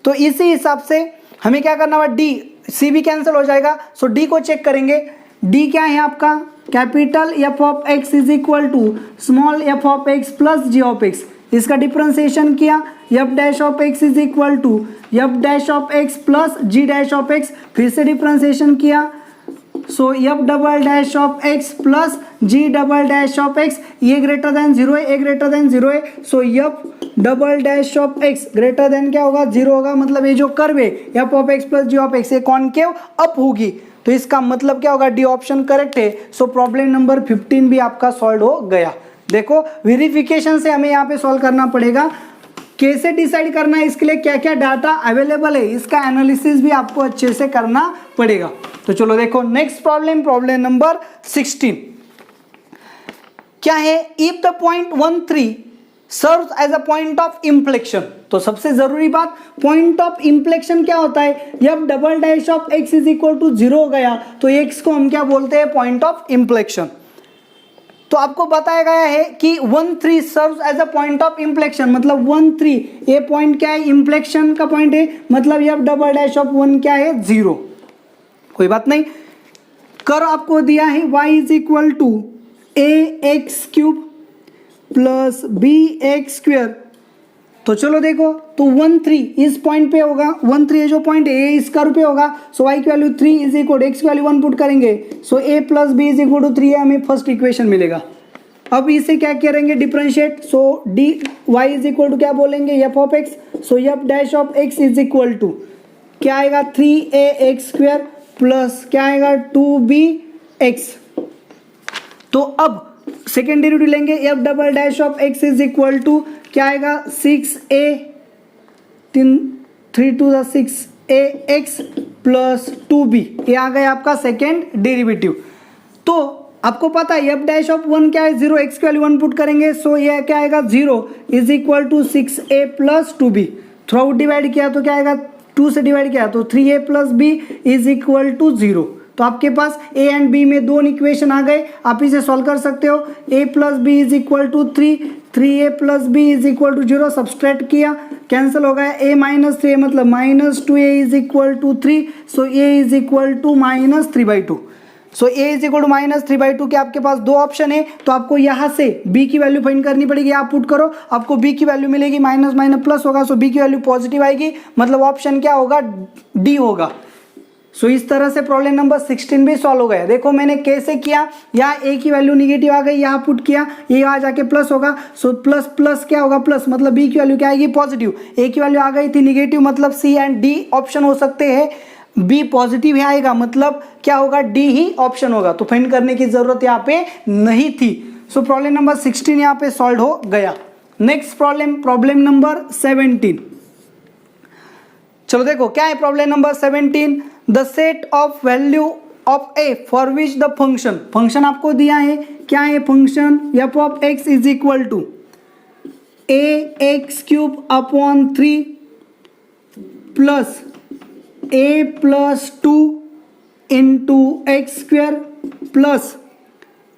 तो इसी हिसाब से हमें क्या करना होगा, डी, सी भी कैंसिल हो जाएगा। सो डी को चेक करेंगे, डी क्या है आपका, capital F of x is equal to small F of x plus G of x, इसका डिफरेंशिएशन किया, F dash of x is equal to F dash of x plus G dash of x, फिर से differentiation किया, so F double dash of x plus G double dash of x, ये greater than zero है, ये greater than zero है, so F double dash of x greater than क्या होगा, zero होगा, मतलब ये जो कर्व है F of x plus G of x, ये कॉनकेव अप होगी, तो इसका मतलब क्या होगा, डी ऑप्शन करेक्ट है। सो प्रॉब्लम नंबर 15 भी आपका सॉल्व हो गया। देखो वेरिफिकेशन से हमें यहाँ पे सॉल्व करना पड़ेगा, कैसे डिसाइड करना है, इसके लिए क्या क्या डाटा अवेलेबल है, इसका एनालिसिस भी आपको अच्छे से करना पड़ेगा। तो चलो देखो नेक्स्ट प्रॉब्लम, प्रॉब्लम नंबर 16 क्या है, if the point 13 serves as a point of inflection. तो सबसे जरूरी बात, पॉइंट ऑफ इंफ्लेक्शन क्या होता है, जब double dash of x is equal to zero हो गया तो एक्स को हम क्या बोलते हैं, पॉइंट ऑफ इंफ्लेक्शन। तो आपको बताया गया है कि 13 serves as a point of inflection, मतलब 13 ये पॉइंट क्या है, इंफ्लेक्शन का पॉइंट है, मतलब एफ डबल डैश ऑफ 1 क्या है, जीरो, कोई बात नहीं। कर आपको दिया है y is equal to a x cube plus b x square तो चलो देखो, तो 1 3 इस पॉइंट पे होगा, 1 3 जो पॉइंट है इस कर्व पे होगा, सो y की वैल्यू 3 इज इक्वल x की वैल्यू 1 पुट करेंगे, so a plus B is equal to 3 है, हमें फर्स्ट इक्वेशन मिलेगा। अब इसे क्या करेंगे differentiate, so d y is equal to क्या बोलेंगे f of x, so F dash of x is equal to क्या आएगा 3ax² प्लस क्या आएगा 2bx। तो अब सेकेंड डेरिवेटिव लेंगे, f double dash of x is equal to क्या आएगा 6a 3 2 6ax प्लस 2b, ये आ गया आपका सेकेंड डेरिवेटिव। तो आपको पता है एफ डैश ऑफ 1 क्या है 0, एक्स की वैल्यू 1 पुट करेंगे, सो ये क्या आएगा 0 is equal to 6a plus 2b, throughout divide किया तो क्या आएगा 2 से डिवाइड किया तो 3a plus b is equal to 0। तो आपके पास a एंड b में दो इक्वेशन आ गए, आप इसे सॉल्व कर सकते हो। a plus B is equal to 3a plus B is equal to 0, subtract किया कैंसिल हो गया, a माइनस 3 मतलब minus 2a is equal to 3, so a is equal to minus 3/2। So a is equal to minus 3/2 के आपके पास दो option है, तो आपको यहाँ से b की वैल्यू फाइंड करनी पड़ेगी, आप पुट करो, आपको b की वैल्यू मिलेगी, माइनस माइनस प्लस होगा, सो b की वैल्यू पॉजिटिव आएगी, मतलब ऑप्शन क्या होगा डी होगा। सो इस तरह से प्रॉब्लम नंबर 16 भी सॉल्व हो गया। देखो मैंने कैसे किया, यहाँ a की वैल्यू निगेटिव आ गई, यहाँ पुट किया, ये आ जाके प्लस होगा, सो प्लस प्लस क्या होगा प्लस, मतलब b की वैल्यू क्या आएगी पॉजिटिव, a की वैल्यू आ गई थी निगेटिव, मतलब c एंड d ऑप्शन हो सकते हैं, b पॉजिटिव ही आएगा, मतलब क्या होगा डी ही ऑप्शन होगा, तो फाइंड करने की जरूरत यहाँ पे नहीं थी। सो प्रॉब्लम नंबर 16 यहाँ पे सॉल्व हो गया। Next problem number 17। चलो देखो क्या है problem number 17, the set of value of a for which the function आपको दिया है, क्या है function f of x is equal to ax³ upon 3 plus a plus 2 into x² plus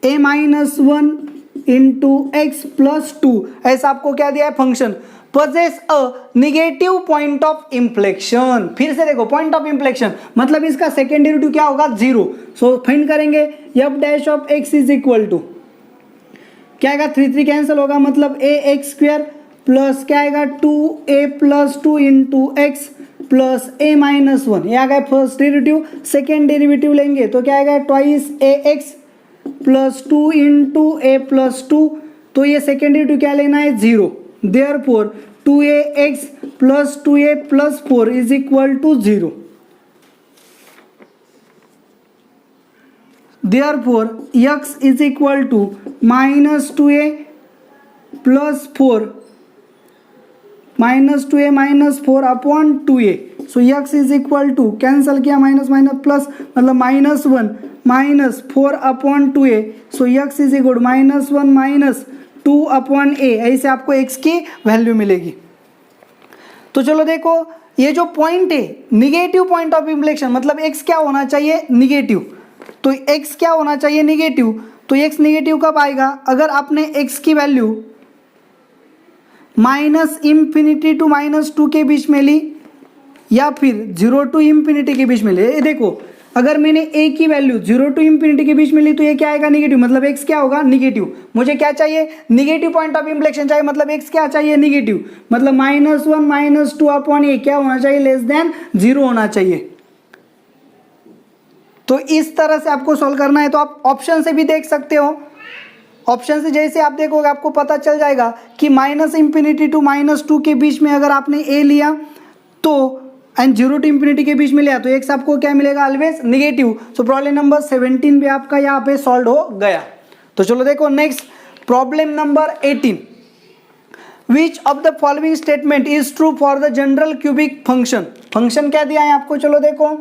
a minus 1 into x plus 2, ऐसा आपको क्या दिया है function possess a negative point of inflection। फिर से देखो पॉइंट ऑफ इन्फ्लेक्शन मतलब इसका सेकेंड डेरिवेटिव क्या होगा 0, सो फाइंड करेंगे f dash of x is equal to क्या आएगा 3 कैंसिल होगा, मतलब ax² प्लस क्या आएगा 2a plus 2 into x plus a minus 1, ये आ गया फर्स्ट डेरिवेटिव। सेकेंड डेरिवेटिव लेंगे तो क्या आएगा twice ax plus 2 into a plus 2, तो ये सेकेंड डेरिवेटिव क्या लेना है 0, therefore 2ax plus 2a plus 4 is equal to 0। therefore x is equal to minus 2a plus 4 minus 2a minus 4 upon 2a, so x is equal to cancel किया minus minus plus मतलब minus 1 minus 4 upon 2a, so x is equal minus 1 minus 2 upon a, ऐसे आपको x की value मिलेगी। तो चलो देखो ये जो पॉइंट है निगेटिव पॉइंट ऑफ इन्फ्लेक्शन, मतलब x क्या होना चाहिए निगेटिव, तो x क्या होना चाहिए निगेटिव, तो x निगेटिव कब आएगा अगर आपने x की value minus infinity to minus 2 के बीच में ली या फिर 0 टू इंफिनिटी के बीच में ली। ये देखो अगर मैंने a की वैल्यू 0 टू इंफिनिटी के बीच में ली तो ये क्या आएगा निगेटिव, मतलब x क्या होगा निगेटिव। मुझे क्या चाहिए निगेटिव पॉइंट ऑफ इन्फ्लेक्शन चाहिए, मतलब x क्या चाहिए निगेटिव, मतलब माइनस 1 माइनस 2 अपॉन a क्या होना चाहिए लेस देन 0 होना चाहिए। तो इस तरह से आपको सॉल्व करना है, तो आप ऑप्शन से भी देख सकते हो, ऑप्शन से जैसे आप देखोगे आपको पता चल जाएगा कि माइनस इंफिनिटी टू माइनस 2 के बीच में अगर आपने a लिया तो एंड 0 टू इंफिनिटी के बीच में लिया तो x आपको क्या मिलेगा always negative. So problem number 17 भी आपका यहाँ पे सॉल्व हो गया। तो चलो देखो next problem number 18, which of the following statement is true for the general cubic function. Function क्या दिया है आपको, चलो देखो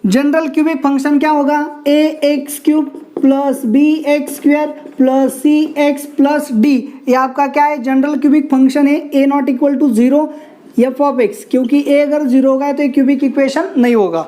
जनरल क्यूबिक फंक्शन क्या होगा ax³ plus bx² plus cx plus d, ये आपका क्या है जनरल क्यूबिक फंक्शन है। a not equal to 0 f of x, क्योंकि a अगर 0 होगा तो ये क्यूबिक इक्वेशन नहीं होगा।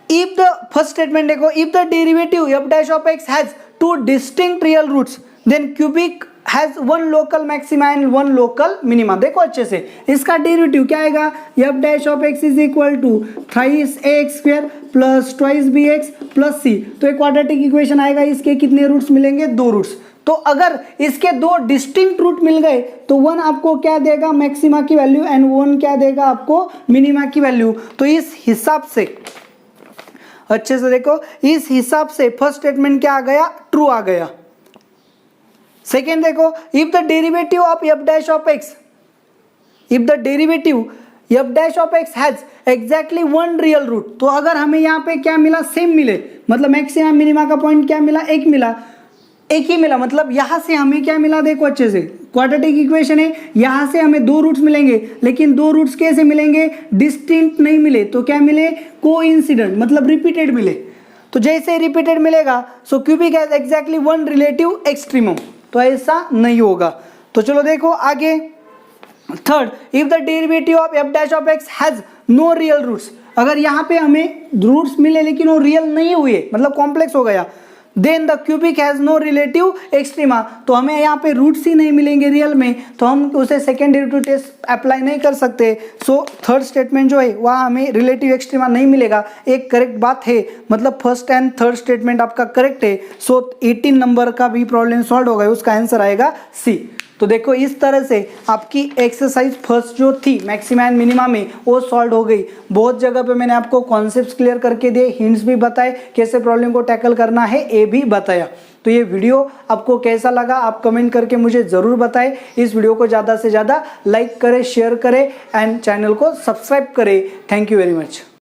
इफ द फर्स्ट स्टेटमेंट देखो, if the derivative f dash of x has two distinct real roots then cubic has one local maxima and one local minima. देखो अच्छे से, इसका डेरिवेटिव क्या आएगा, F dash of x is equal to thrice A x square plus twice B x plus C. तो एक quadratic equation आएगा, इसके कितने रूट्स मिलेंगे, 2 रूट्स। तो अगर इसके 2 डिस्टिंक्ट रूट मिल गए तो 1 आपको क्या देगा, मैक्सिमा की वैल्यू, एंड 1 क्या देगा आपको, मिनिमा की वैल्यू। तो इस हिसाब से अच्छे से देखो, इस हिसाब से फर्स्ट स्टेटमेंट क्या आ गया, ट्रू आ गया। सेकेंड देखो, if the derivative of F dash of x, if the derivative F dash of x has exactly 1 real root. तो अगर हमें यहाँ पे क्या मिला, सेम मिले, मतलब मैक्सिमा मिनिमा का पॉइंट क्या मिला, एक ही मिला, मतलब यहां से हमें क्या मिला, देखो अच्छे से, क्वाड्रेटिक इक्वेशन है, यहां से हमें 2 रूट्स मिलेंगे, लेकिन 2 रूट्स कैसे मिलेंगे, डिस्टिंक्ट नहीं मिले, तो क्या मिले, कोइंसिडेंट, मतलब रिपीटेड मिले। तो जैसे रिपीटेड मिलेगा, so cubic has exactly 1 relative extremum, तो ऐसा नहीं होगा। तो चलो देखो आगे, third, if the derivative of F dash of x has no real roots. अगर यहाँ पे हमें रूट्स मिले लेकिन वो रियल नहीं हुए, मतलब कॉम्प्लेक्स हो गया, then the cubic has no relative extrema. तो हमें यहाँ पे रूट्स ही नहीं मिलेंगे रियल में, तो हम उसे सेकेंड डेरिवेटिव टेस्ट अप्लाई नहीं कर सकते। सो थर्ड स्टेटमेंट जो है वहाँ हमें रिलेटिव एक्सट्रीमा नहीं मिलेगा। एक करेक्ट बात है, मतलब फर्स्ट एंड थर्ड स्टेटमेंट आपका करेक्ट है। सो 18 नंबर का भी प्रॉब्लम सॉल्व हो गया, उसका आंसर आएगा सी। तो देखो इस तरह से आपकी एक्सरसाइज फर्स्ट जो थी मैक्सिमा एंड मिनिमा में, वो सॉल्व हो गई। बहुत जगह पे मैंने आपको कॉन्सेप्ट्स क्लियर करके दिए, हिंट्स भी बताए, कैसे प्रॉब्लम को टैकल करना है ये भी बताया। तो ये वीडियो आपको कैसा लगा आप कमेंट करके मुझे ज़रूर बताएं। इस वीडियो को ज़्यादा से ज़्यादा लाइक करें, शेयर करें एंड चैनल को सब्सक्राइब करें। Thank you very much.